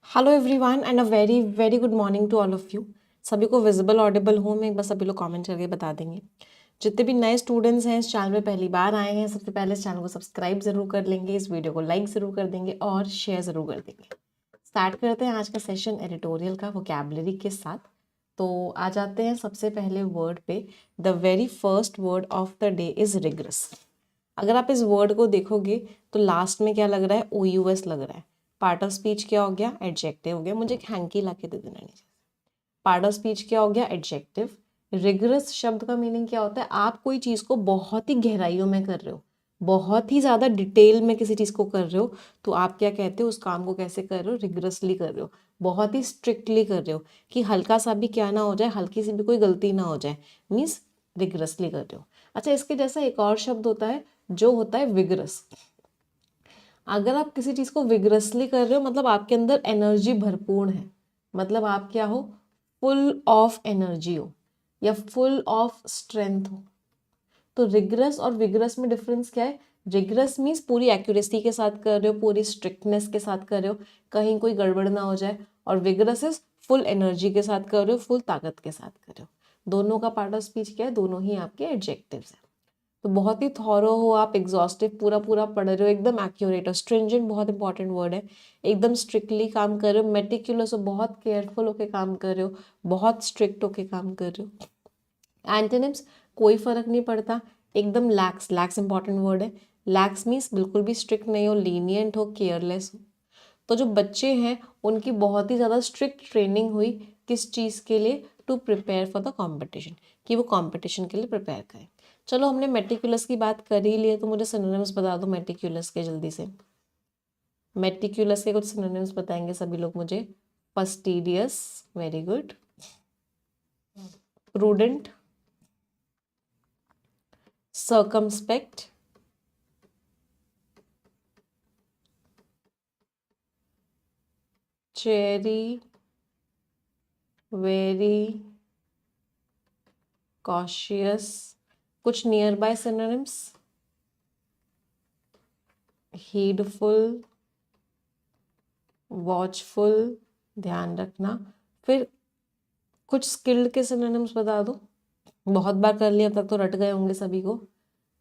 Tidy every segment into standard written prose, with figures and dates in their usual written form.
Hello everyone and a very very good morning to all of you. सभी को visible Audible हो, मैं एक बार सभी लोग कमेंट करके बता देंगे। जितने भी नए स्टूडेंट्स हैं इस चैनल में पहली बार आए हैं, सबसे पहले इस चैनल को सब्सक्राइब जरूर कर लेंगे, इस वीडियो को लाइक ज़रूर कर देंगे और शेयर ज़रूर कर देंगे। स्टार्ट करते हैं आज का सेशन एडिटोरियल का वोकैबुलरी के साथ। तो आ जाते हैं सबसे पहले वर्ड पे। The very first word of the day is regress. अगर आप इस वर्ड को देखोगे तो लास्ट में क्या लग रहा है, ओ यू एस लग रहा है। पार्ट ऑफ स्पीच क्या हो गया, एडजेक्टिव हो गया। मुझे एक हैंकी ला के दे देना नीचे। पार्ट ऑफ स्पीच क्या हो गया, एडजेक्टिव। रिगरस शब्द का मीनिंग क्या होता है, आप कोई चीज़ को बहुत ही गहराइयों में कर रहे हो, बहुत ही ज़्यादा डिटेल में किसी चीज़ को कर रहे हो, तो आप क्या कहते हो, उस काम को कैसे कर रहे हो, रिगरसली कर रहे हो, बहुत ही स्ट्रिक्टली कर रहे हो कि हल्का सा भी क्या ना हो जाए, हल्की सी भी कोई गलती ना हो जाए, मीन्स रिगरसली कर रहे हो। अच्छा, इसके जैसा एक और शब्द होता है जो होता है विगरस। अगर आप किसी चीज़ को विगरसली कर रहे हो मतलब आपके अंदर एनर्जी भरपूर है, मतलब आप क्या हो, फुल ऑफ एनर्जी हो या फुल ऑफ स्ट्रेंथ हो। तो रिगरस और विगरस में डिफरेंस क्या है, रिगरस मीन्स पूरी एक्यूरेसी के साथ कर रहे हो, पूरी स्ट्रिक्टनेस के साथ कर रहे हो, कहीं कोई गड़बड़ ना हो जाए। और विगरस इज फुल एनर्जी के साथ कर रहे हो, फुल ताकत के साथ कर रहे हो। दोनों का पार्ट ऑफ स्पीच क्या है, दोनों ही आपके एडजेक्टिव्स हैं। तो बहुत ही थॉरो हो आप, एग्जॉस्टिव पूरा पूरा पढ़ रहे हो, एकदम एक्यूरेट हो। स्ट्रिंजेंट बहुत इंपॉर्टेंट वर्ड है। एकदम स्ट्रिक्टली काम कर रहे हो, मेटिकुलस हो, बहुत केयरफुल होके काम कर रहे हो, बहुत स्ट्रिक्ट होके काम कर रहे हो। एंटोनिम्स कोई फर्क नहीं पड़ता, एकदम लैक्स, लैक्स इंपॉर्टेंट वर्ड है। लैक्स मीन्स बिल्कुल भी स्ट्रिक्ट नहीं हो, लीनियंट हो, केयरलेस हो। तो जो बच्चे हैं उनकी बहुत ही ज़्यादा स्ट्रिक्ट ट्रेनिंग हुई, किस चीज़ के लिए, to prepare for the competition, कि वो कॉम्पिटिशन के लिए प्रिपेयर करें। चलो, हमने मेटिकुलस की बात कर ही ली है, तो मुझे सिनोनिम्स बता दो मेटिकुलस के जल्दी से। मेटिकुलस के कुछ सिनोनिम्स बताएंगे सभी लोग मुझे। Fastidious, very good. Prudent, circumspect, chary, very, cautious. कुछ near by synonyms, heedful, watchful, ध्यान रखना। फिर कुछ स्किल्ड के सिनोनिम्स बता दो। बहुत बार कर लिया, अब तक तो रट गए होंगे सभी को,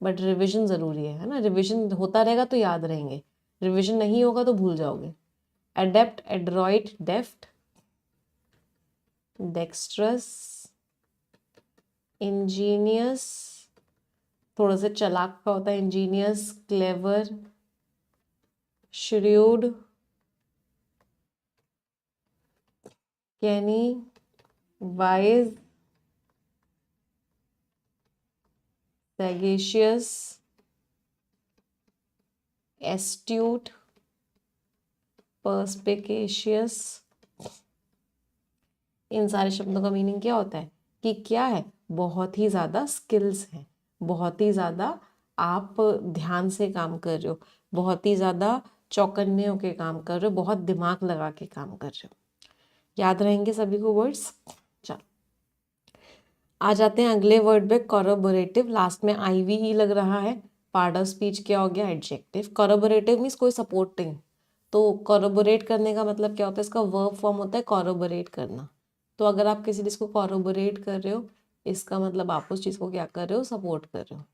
बट रिविजन ज़रूरी है ना। रिविजन होता रहेगा तो याद रहेंगे, रिविजन नहीं होगा तो भूल जाओगे। एडेप्ट, एड्रॉइट, डेफ्ट, डेक्स्ट्रस, इंजीनियस, थोड़ा सा चालाक का होता है इंजीनियस, क्लेवर, श्र्यूड, कैनी, वाइज, सैगेशियस, एस्ट्यूट, पर्सपिकेशियस। इन सारे शब्दों का मीनिंग क्या होता है कि क्या है, बहुत ही ज़्यादा स्किल्स हैं, बहुत ही ज़्यादा आप ध्यान से काम कर रहे हो, बहुत ही ज़्यादा चौकन्ने होके काम कर रहे हो, बहुत दिमाग लगा के काम कर रहे हो। याद रहेंगे सभी को वर्ड्स। चलो, आ जाते हैं अगले वर्ड पे, कॉरोबोरेटिव। लास्ट में IVE लग रहा है। पार्ट ऑफ स्पीच क्या हो गया, एडजेक्टिव। कॉरोबोरेटिव मीन्स कोई सपोर्टिंग। तो कॉरोबोरेट करने का मतलब क्या होता है, इसका वर्ब फॉर्म होता है कॉरोबोरेट करना। तो अगर आप किसी चीज़ को कॉरोबोरेट कर रहे हो, इसका मतलब आप उस चीज़ को क्या कर रहे हो, सपोर्ट कर रहे हो।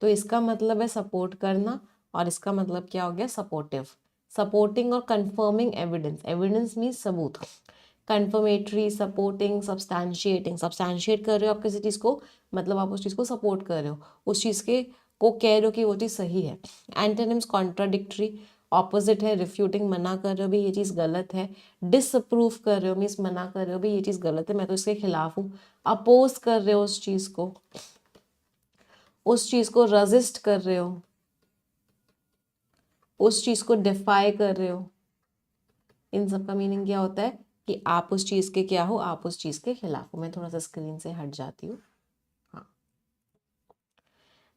तो इसका मतलब है सपोर्ट करना, और इसका मतलब क्या हो गया, सपोर्टिव। सपोर्टिंग और कंफर्मिंग एविडेंस, एविडेंस मीन्स सबूत। Confirmatory, supporting, substantiating. सब्सटैंशिएट कर रहे हो आप किसी चीज़ को, मतलब आप उस चीज़ को सपोर्ट कर रहे हो, उस चीज़ के को कह रहे हो कि वो चीज़ सही है। एंटोनिम्स कॉन्ट्राडिक्टरी, ऑपोजिट है, रिफ्यूटिंग, मना कर रहे हो भाई ये चीज़ गलत है। डिसअप्रूव कर रहे हो मीन्स मना कर रहे हो भाई ये चीज़ गलत है, मैं तो इसके खिलाफ हूँ। अपोज कर रहे हो उस चीज़ को, उस चीज़ को रजिस्ट कर रहे हो, उस चीज़ को डिफाई कर रहे हो। इन सब का मीनिंग क्या होता है कि आप उस चीज़ के क्या हो, आप उस चीज़ के खिलाफ हो। मैं थोड़ा सा स्क्रीन से हट जाती हूँ। हाँ,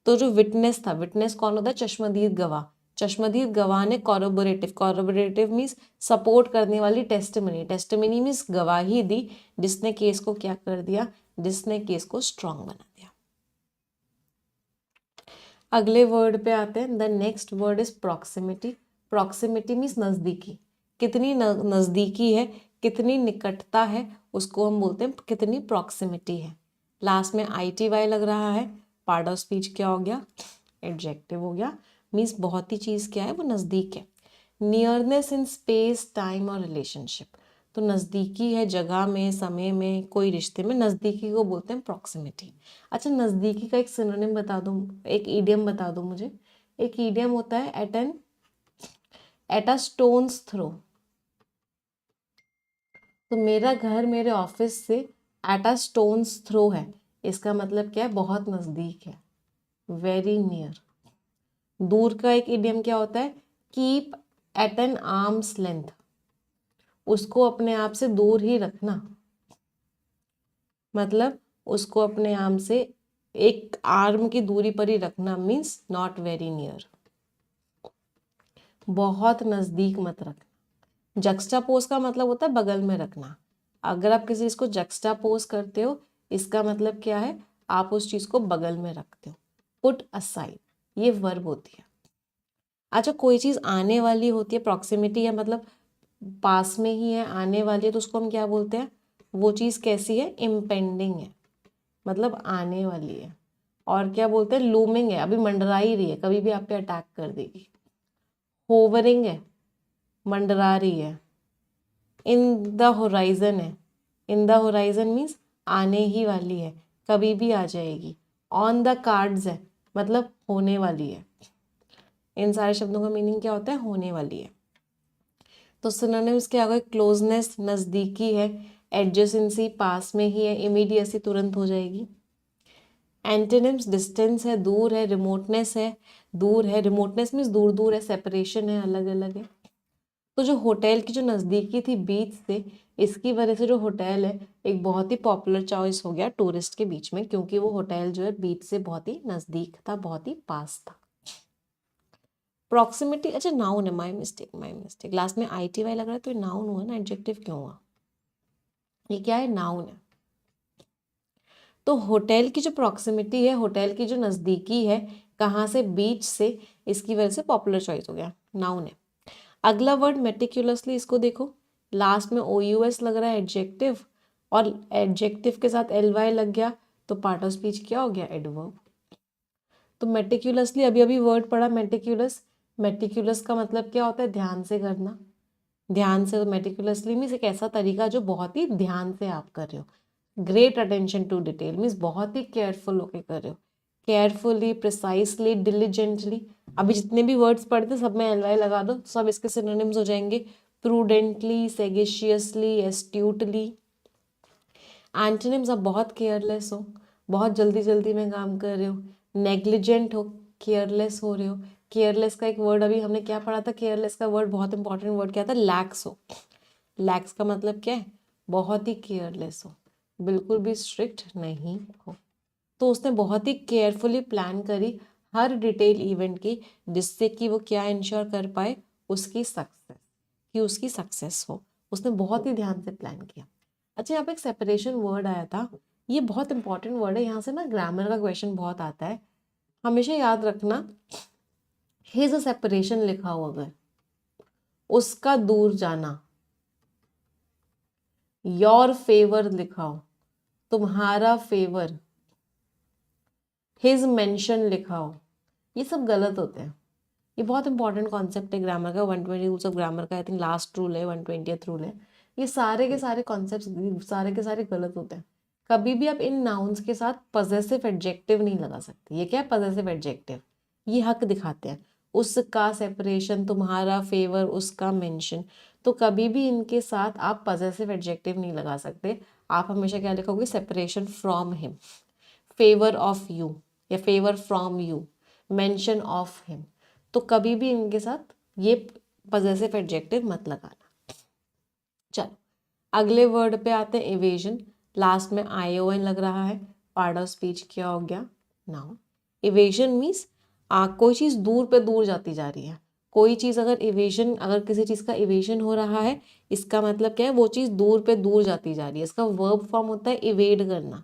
तो जो विटनेस था, विटनेस कौन होता है, चश्मदीद गवाह। चश्मदीद गवाह ने कॉरोबोरेटिव, कॉरोबोरेटिव मीन्स सपोर्ट करने वाली टेस्टिमनी, टेस्टिमनी मीन्स गवाही दी, जिसने केस को क्या कर दिया, जिसने केस को स्ट्रांग बना दिया। अगले वर्ड पे आते हैं। The next word is proximity. Proximity means नज़दीकी। कितनी नज़दीकी है, कितनी निकटता है, उसको हम बोलते हैं कितनी प्रॉक्सिमिटी है। लास्ट में ITY लग रहा है, पार्ट ऑफ स्पीच क्या हो गया, एडजेक्टिव हो गया। मीन्स बहुत ही चीज़ क्या है, वो नज़दीक है। नियरनेस इन स्पेस, टाइम और रिलेशनशिप, तो नज़दीकी है जगह में, समय में, कोई रिश्ते में, नज़दीकी को बोलते हैं प्रॉक्सिमिटी। अच्छा, नज़दीकी का एक सिनोनिम बता दो, एक ईडियम बता दो मुझे। एक ईडियम होता है एट अ स्टोन्स थ्रो। तो मेरा घर मेरे ऑफिस से एट अ स्टोन्स थ्रो है, इसका मतलब क्या है, बहुत नज़दीक है, वेरी नियर। दूर का एक इडियम क्या होता है, keep at an arms length, उसको अपने आप से दूर ही रखना, मतलब उसको अपने आर्म से एक आर्म की दूरी पर ही रखना, मीन्स नॉट वेरी नियर, बहुत नज़दीक मत रखना। जक्स्टापोज का मतलब होता है बगल में रखना। अगर आप किसी चीज़ को जक्स्टापोज करते हो, इसका मतलब क्या है, आप उस चीज़ को बगल में रखते हो। पुट असाइड, ये वर्ब होती है। अच्छा, कोई चीज़ आने वाली होती है, प्रॉक्सिमिटी है मतलब पास में ही है, आने वाली है, तो उसको हम क्या बोलते हैं, वो चीज़ कैसी है, इम्पेंडिंग है, मतलब आने वाली है। और क्या बोलते हैं, लूमिंग है, अभी मंडरा ही रही है, कभी भी आप पे अटैक कर देगी। होवरिंग है, मंडरा रही है। इन द होराइजन है, इन द होराइजन मीन्स आने ही वाली है, कभी भी आ जाएगी। ऑन द कार्ड्स है, मतलब होने वाली है। इन सारे शब्दों का मीनिंग क्या होता है, होने वाली है। तो सिनोनिम्स क्या होगा, क्लोजनेस नज़दीकी है, एडजेसेंसी पास में ही है, इमीडिएसी तुरंत हो जाएगी। एंटोनिम्स डिस्टेंस है, दूर है, रिमोटनेस है, दूर है, रिमोटनेस मीन्स दूर दूर है, सेपरेशन है, अलग अलग है। तो जो होटल की जो नज़दीकी थी बीच से, इसकी वजह से जो होटल है एक बहुत ही पॉपुलर चॉइस हो गया टूरिस्ट के बीच में, क्योंकि वो होटल जो है बीच से बहुत ही नज़दीक था, बहुत ही पास था। प्रॉक्सिमिटी, अच्छा नाउन है, माय मिस्टेक, लास्ट में ITY लग रहा है, तो नाउन हुआ ना, एडजेक्टिव क्यों हुआ, ये क्या है, नाउन है। तो होटल की जो प्रॉक्सिमिटी है, होटल की जो नज़दीकी है, कहाँ से, बीच से, इसकी वजह से पॉपुलर चॉइस हो गया, नाउन है। अगला वर्ड मेटिकुलसली, इसको देखो, लास्ट में OUS लग रहा है, एडजेक्टिव, और एडजेक्टिव के साथ LY लग गया, तो पार्ट ऑफ स्पीच क्या हो गया, एडवर्ब। तो मेटिकुलसली अभी अभी वर्ड पढ़ा, मेटिकुलस, मेटिकुलस का मतलब क्या होता है, ध्यान से करना, ध्यान से। मेटिकुलसली मीन्स एक ऐसा तरीका जो बहुत ही ध्यान से आप कर रहे हो। Great attention to detail means बहुत ही केयरफुल होके कर रहे हो, केयरफुली, प्रिसाइसली, डिलीजेंटली। अभी जितने भी वर्ड्स पढ़े थे सब में LY लगा दो, सब इसके सिनोनिम्स हो जाएंगे। प्रूडेंटली, सेगेशियसली, एस्ट्यूटली। एंटोनिम्स, आप बहुत केयरलेस हो, बहुत जल्दी जल्दी में काम कर रहे हो, नेग्लिजेंट हो, केयरलेस हो रहे हो। केयरलेस का एक वर्ड अभी हमने क्या पढ़ा था, केयरलेस का वर्ड बहुत इंपॉर्टेंट वर्ड क्या था, लैक्स हो। लैक्स का मतलब क्या है, बहुत ही केयरलेस हो, बिल्कुल भी स्ट्रिक्ट नहीं हो। तो उसने बहुत ही केयरफुली प्लान करी हर डिटेल इवेंट की, जिससे कि वो क्या इंश्योर कर पाए, उसकी सक्सेस, कि उसकी सक्सेस हो। उसने बहुत ही ध्यान से प्लान किया। अच्छा, यहाँ पे एक सेपरेशन वर्ड आया था, ये बहुत इंपॉर्टेंट वर्ड है, यहाँ से ना ग्रामर का क्वेश्चन बहुत आता है, हमेशा याद रखना। हिज सेपरेशन लिखा हो अगर, उसका दूर जाना, योर फेवर लिखा हो, तुम्हारा फेवर, हिज मेंशन लिखा हो, ये सब गलत होते हैं। ये बहुत इंपॉर्टेंट कॉन्सेप्ट है ग्रामर का, 120 रूल्स ऑफ ग्रामर का आई थिंक लास्ट रूल है, 120th रूल है। ये सारे के सारे कॉन्सेप्ट सारे के सारे गलत होते हैं। कभी भी आप इन नाउन्स के साथ पजेसिव एडजेक्टिव नहीं लगा सकते। ये क्या है, पजेसिव एडजेक्टिव, ये हक दिखाते हैं, उसका सेपरेशन, तुम्हारा फेवर, उसका मेंशन। तो कभी भी इनके साथ आप पजेसिव एडजेक्टिव नहीं लगा सकते। आप हमेशा क्या लिखोगे, separation from him, favour of you या favour from you, mention of him. तो कभी भी इनके साथ ये पजेसिव एडजेक्टिव मत लगाना। चलो अगले वर्ड पे आते हैं, इवेजन। लास्ट में ION लग रहा है, पार्ट ऑफ स्पीच क्या हो गया, नाउन। इवेजन मीन्स कोई चीज़ दूर पे दूर जाती जा रही है। कोई चीज़ अगर इवेजन, अगर किसी चीज़ का इवेजन हो रहा है, इसका मतलब क्या है, वो चीज़ दूर पे दूर जाती जा रही है। इसका वर्ब फॉर्म होता है इवेड करना।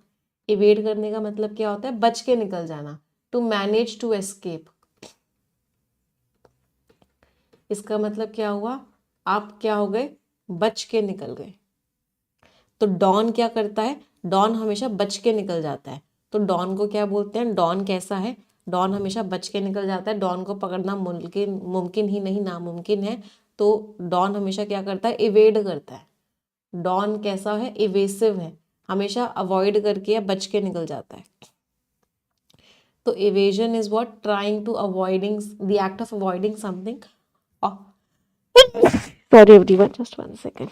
इवेड करने का मतलब क्या होता है, बच के निकल जाना, टू मैनेज टू एस्केप। इसका मतलब क्या हुआ, आप क्या हो गए, बच के निकल गए। तो डॉन क्या करता है, डॉन हमेशा बच के निकल जाता है। तो डॉन को क्या बोलते हैं, डॉन कैसा है, डॉन हमेशा बच के निकल जाता है। डॉन को पकड़ना मुमकिन ही नहीं, नामुमकिन है। तो डॉन हमेशा क्या करता है, इवेड करता है। डॉन कैसा है, इवेसिव है, हमेशा अवॉइड करके या बच के निकल जाता है। तो evasion is what, trying to avoiding, the act of avoiding something. Sorry everyone, just 1 second.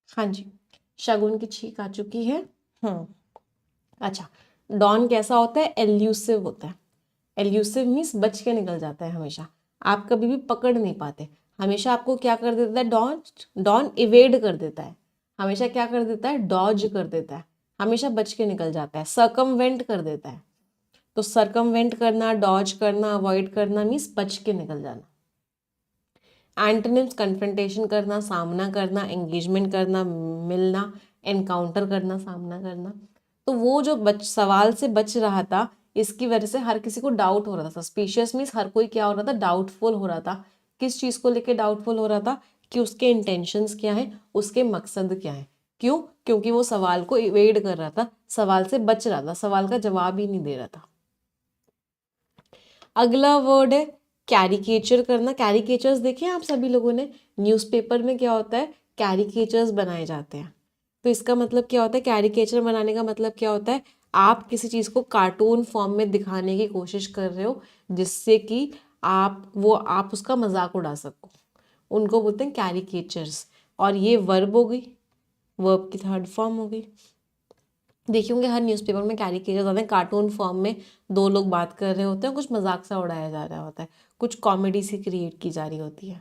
हाँ जी, शगुन की छींक आ चुकी है। अच्छा, डॉन कैसा होता है, एल्यूसिव होता है। एल्यूसिव मीन्स बच के निकल जाता है हमेशा, आप कभी भी पकड़ नहीं पाते। हमेशा आपको क्या कर देता है, डॉन डॉन इवेड कर देता है, हमेशा क्या कर देता है, डॉज कर देता है, हमेशा बच के निकल जाता है, सर्कमवेंट कर देता है। तो सर्कमवेंट करना, डॉज करना, अवॉइड करना मीन्स बच के निकल जाना। एंटोनिम्स, कन्फ्रंटेशन करना, सामना करना, एंगेजमेंट करना, मिलना, एनकाउंटर करना, सामना करना। तो वो जो सवाल से बच रहा था, इसकी वजह से हर किसी को डाउट हो रहा था। सस्पिशियस मीन्स हर कोई क्या हो रहा था, डाउटफुल हो रहा था। किस चीज़ को लेके डाउटफुल हो रहा था, कि उसके इंटेंशंस क्या है, उसके मकसद क्या है। क्यों, क्योंकि वो सवाल को इवेड कर रहा था, सवाल से बच रहा था, सवाल का जवाब ही नहीं दे रहा था। अगला वर्ड है कैरिकेचर करना। कैरिकेचर्स देखे आप सभी लोगों ने, न्यूज़पेपर में क्या होता है, कैरिकेचर्स बनाए जाते हैं। तो इसका मतलब क्या होता है, कैरिकेचर बनाने का मतलब क्या होता है, आप किसी चीज़ को कार्टून फॉर्म में दिखाने की कोशिश कर रहे हो, जिससे कि आप उसका मजाक उड़ा सको, उनको बोलते हैं कैरिकेचर्स। और ये वर्ब हो गई, वर्ब की थर्ड फॉर्म हो गई। देखिए होंगे हर न्यूज़पेपर में कैरिकेचर्स आते हैं, कार्टून फॉर्म में दो लोग बात कर रहे होते हैं, कुछ मजाक सा उड़ाया जा रहा होता है, कुछ कॉमेडी सी क्रिएट की जा रही होती है।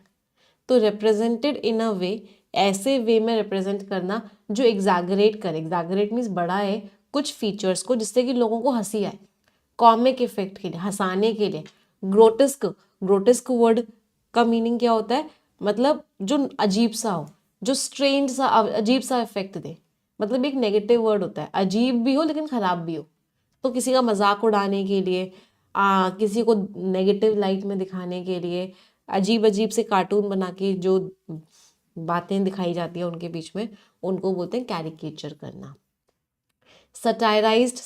तो रिप्रेजेंटेड इन अ वे, ऐसे वे में रिप्रेजेंट करना जो एग्जैगरेट करे। एग्जैगरेट मीन्स बढ़ाए कुछ फीचर्स को, जिससे कि लोगों को हंसी आए, कॉमिक इफेक्ट के लिए, हंसाने के लिए। ग्रोटेस्क, ग्रोटेस्क वर्ड का मीनिंग क्या होता है, मतलब जो अजीब सा हो, जो स्ट्रेंज सा, अजीब सा इफेक्ट दे। मतलब एक नेगेटिव वर्ड होता है, अजीब भी हो लेकिन खराब भी हो। तो किसी का मजाक उड़ाने के लिए, किसी को नेगेटिव लाइट में दिखाने के लिए, अजीब अजीब से कार्टून बना के जो बातें दिखाई जाती है उनके बीच में, उनको बोलते हैं कैरिकेचर करना। सटायराइज्ड,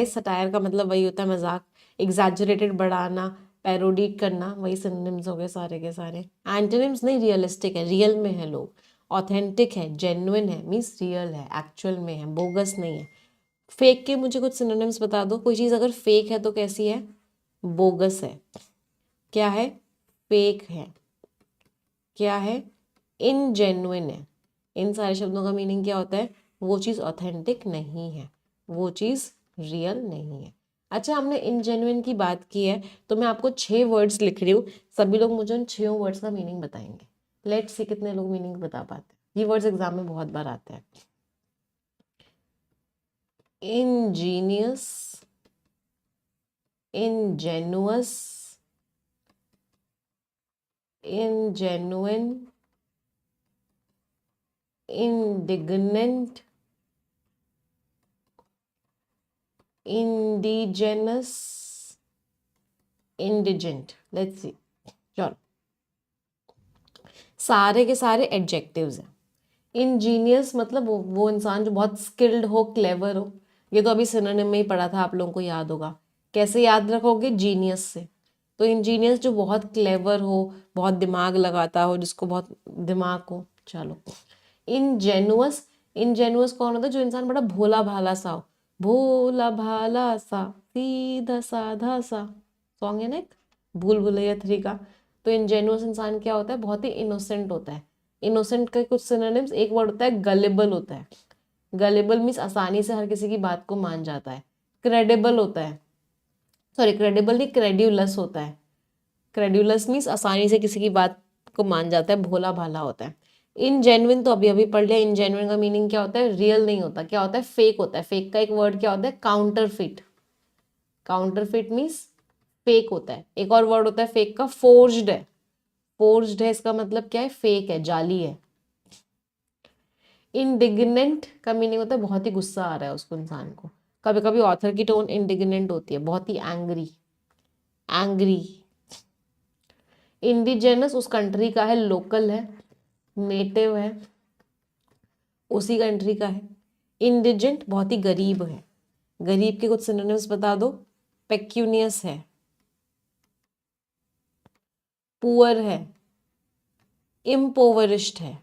सटायर का मतलब वही होता है मजाक। एग्जैजरेटेड, बढ़ाना, पैरोडी करना, वही सिनोनिम्स हो गए सारे के सारे। एंटोनिम्स नहीं, रियलिस्टिक है, रियल में है लोग। ऑथेंटिक है, जेन्युइन है, मीन्स रियल है, एक्चुअल में है, बोगस नहीं है। फेक के मुझे कुछ सिनोनिम्स बता दो। कोई चीज़ अगर फेक है तो कैसी है, बोगस है। क्या है, फेक है। क्या है, इनजेन्युइन है। इन सारे शब्दों का मीनिंग क्या होता है, वो चीज़ ऑथेंटिक नहीं है, वो चीज़ रियल नहीं है। अच्छा, हमने इनजेन्युइन की बात की है, तो मैं आपको 6 वर्ड्स लिख रही हूँ, सभी लोग मुझे उन 6 वर्ड्स का मीनिंग बताएंगे। लेट्स सी कितने लोग मीनिंग बता पाते हैं। ये वर्ड्स एग्जाम में बहुत बार आते हैं। Angénieux, ingenuous, ingenuine, indignant, indigenous, indigent। Let's see, चलो, सारे के सारे एडजेक्टिव्स हैं। इंजीनियस मतलब वो इंसान जो बहुत स्किल्ड हो, क्लेवर हो। ये तो अभी सिनोनिम में ही पढ़ा था, आप लोगों को याद होगा। कैसे याद रखोगे, जीनियस से। तो इंजीनियस जो बहुत क्लेवर हो, बहुत दिमाग लगाता हो, जिसको बहुत दिमाग हो। चलो, इनजेनुअस, इनजेनुअस कौन होता है, जो इंसान बड़ा भोला भाला सा हो, भोला भाला सा, सीधा साधा सा। सॉन्ग है ना एक, भूल भुलैया 3 का। तो इनजेनुअस इंसान क्या होता है, बहुत ही इनोसेंट होता है। इनोसेंट का कुछ सिनोनिम्स, एक वर्ड होता है गलेबल होता है। गलेबल मीन्स आसानी से हर किसी की बात को मान जाता है। क्रेडिबल होता है, सॉरी क्रेडिबल नहीं, क्रेड्यूलस होता है। क्रेड्यूलस मीन्स आसानी से किसी की बात को मान जाता है, भोला भाला होता है। इनजेन्युइन तो अभी अभी पढ़ लिया। इनजेन्युइन का मीनिंग क्या होता है? रियल नहीं होता। क्या होता है? फेक होता है। फेक का एक वर्ड क्या होता है? काउंटरफिट। काउंटरफिट मीन्स फेक होता है। एक और वर्ड होता है फेक का, फोर्ज्ड है। फोर्ज्ड है इसका मतलब क्या है? फेक है, जाली है। इंडिग्नेंट का मीनिंग होता है बहुत ही गुस्सा आ रहा है उसको, इंसान को। कभी कभी ऑथर की टोन इंडिग्नेंट होती है, बहुत ही एंग्री, एंग्री। इंडिजेनस उस कंट्री का है, लोकल है, नेटिव है, उसी कंट्री का है। इंडिजेंट बहुत ही गरीब है। गरीब के कुछ सिनोनिम्स बता दो। पेक्यूनियस है, पुअर है, इम्पोवरिश्ड है,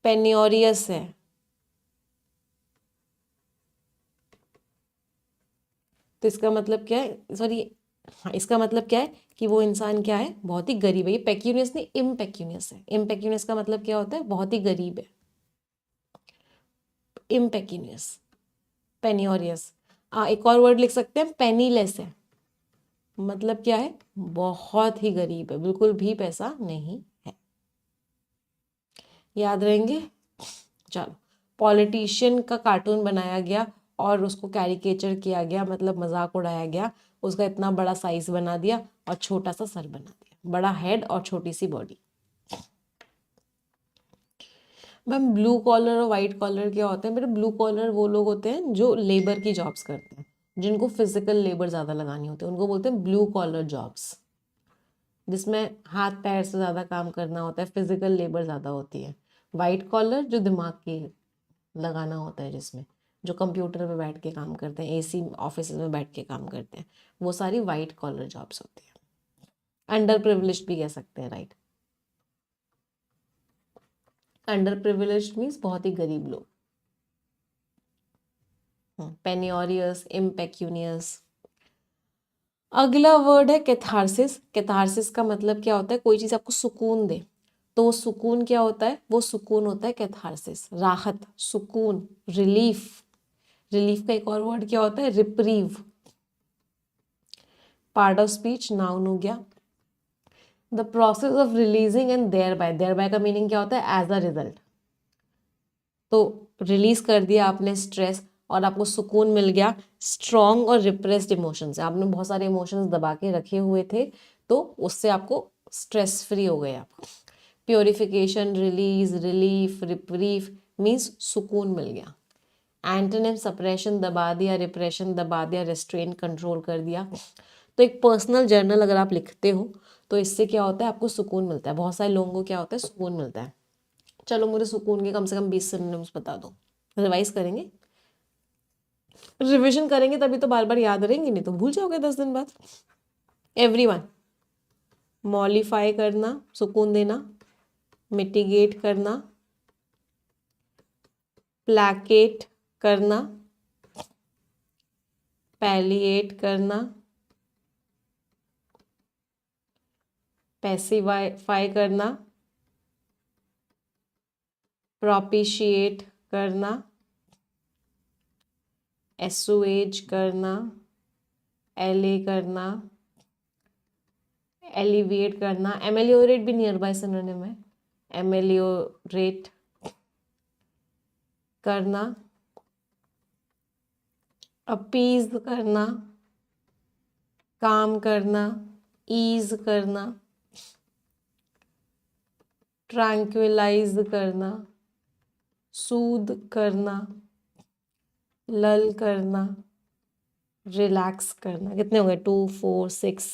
पेन्योरियस है। तो इसका मतलब क्या है? सॉरी, हाँ, इसका मतलब क्या है कि वो इंसान क्या है? बहुत ही गरीब है। ये पेक्यूनियस नहीं, इम्पेक्यूनियस है। इम्पेक्यूनियस का मतलब क्या होता है? बहुत ही गरीब है। इम्पेक्यूनियस, पेन्योरियस। एक और वर्ड लिख सकते हैं, पेनीलेस है। मतलब क्या है? बहुत ही गरीब है, बिल्कुल भी पैसा नहीं है। याद रहेंगे? चलो, पॉलिटिशियन का कार्टून बनाया गया और उसको कैरिकेचर किया गया, मतलब मजाक उड़ाया गया। उसका इतना बड़ा साइज बना दिया और छोटा सा सर बना दिया, बड़ा हेड और छोटी सी बॉडी। मैम ब्लू कॉलर और वाइट कॉलर क्या होते हैं? मेरे ब्लू कॉलर वो लोग होते हैं जो लेबर की जॉब्स करते हैं, जिनको फिजिकल लेबर ज़्यादा लगानी होती है, उनको बोलते हैं ब्लू कॉलर जॉब्स, जिसमें हाथ पैर से ज़्यादा काम करना होता है, फिजिकल लेबर ज़्यादा होती है। वाइट कॉलर जो दिमाग की लगाना होता है, जिसमें जो कंप्यूटर पे बैठ के काम करते हैं, एसी ऑफिस में बैठ के काम करते हैं, वो सारी वाइट कॉलर जॉब्स होती हैं। अंडर प्रिविलेज भी कह सकते हैं, राइट। अंडर प्रिविलेज मीन्स बहुत ही गरीब लोग। पेनियोरियस, इम्पेक्यूनियस। अगला वर्ड है कैथारसिस। कैथारसिस का मतलब क्या होता है? कोई चीज़ आपको सुकून दे, तो वो सुकून क्या होता है? वो सुकून होता है कैथारसिस, राहत, सुकून, रिलीफ। रिलीफ का एक और वर्ड क्या होता है? Reprieve. Part of speech, noun हो गया। The process of releasing and thereby का मीनिंग क्या होता है? As a result. तो रिलीज कर दिया आपने स्ट्रेस और आपको सुकून मिल गया। स्ट्रॉन्ग और रिप्रेस्ड इमोशंस, आपने बहुत सारे इमोशंस दबा के रखे हुए थे, तो उससे आपको स्ट्रेस फ्री हो गए आप। प्योरिफिकेशन, रिलीज, रिलीफ, रिप्रीफ मीन्स सुकून मिल गया। एंटोनिम, सप्रेशन दबा दिया, रिप्रेशन दबा दिया, रेस्ट्रेन कंट्रोल कर दिया। तो एक पर्सनल जर्नल अगर आप लिखते हो तो इससे क्या होता है? आपको सुकून मिलता है। बहुत सारे लोगों को क्या होता है? सुकून मिलता है। चलो मुझे सुकून के कम से कम 20 सिनोनिम्स बता दो। रिवाइज करेंगे, रिविजन करेंगे तभी तो बार बार याद रहेंगे, नहीं तो भूल जाओगे 10 दिन बाद। एवरीवन, मॉलिफाई करना, सुकून देना, मिटिगेट करना, प्लैकेट करना, पैलिएट करना, पैसिफाई करना, प्रोपिशिएट करना, एसुएज करना, एले करना, एलिविएट करना। एमेलियोरेट भी नियर बाय सिनोनिम है। एमेलियोरेट करना, अपीज करना, काम करना, ईज करना, ट्रैंक्विलाइज करना, सूद करना, लल करना, रिलैक्स करना। कितने हो गए? 2, 4, 6,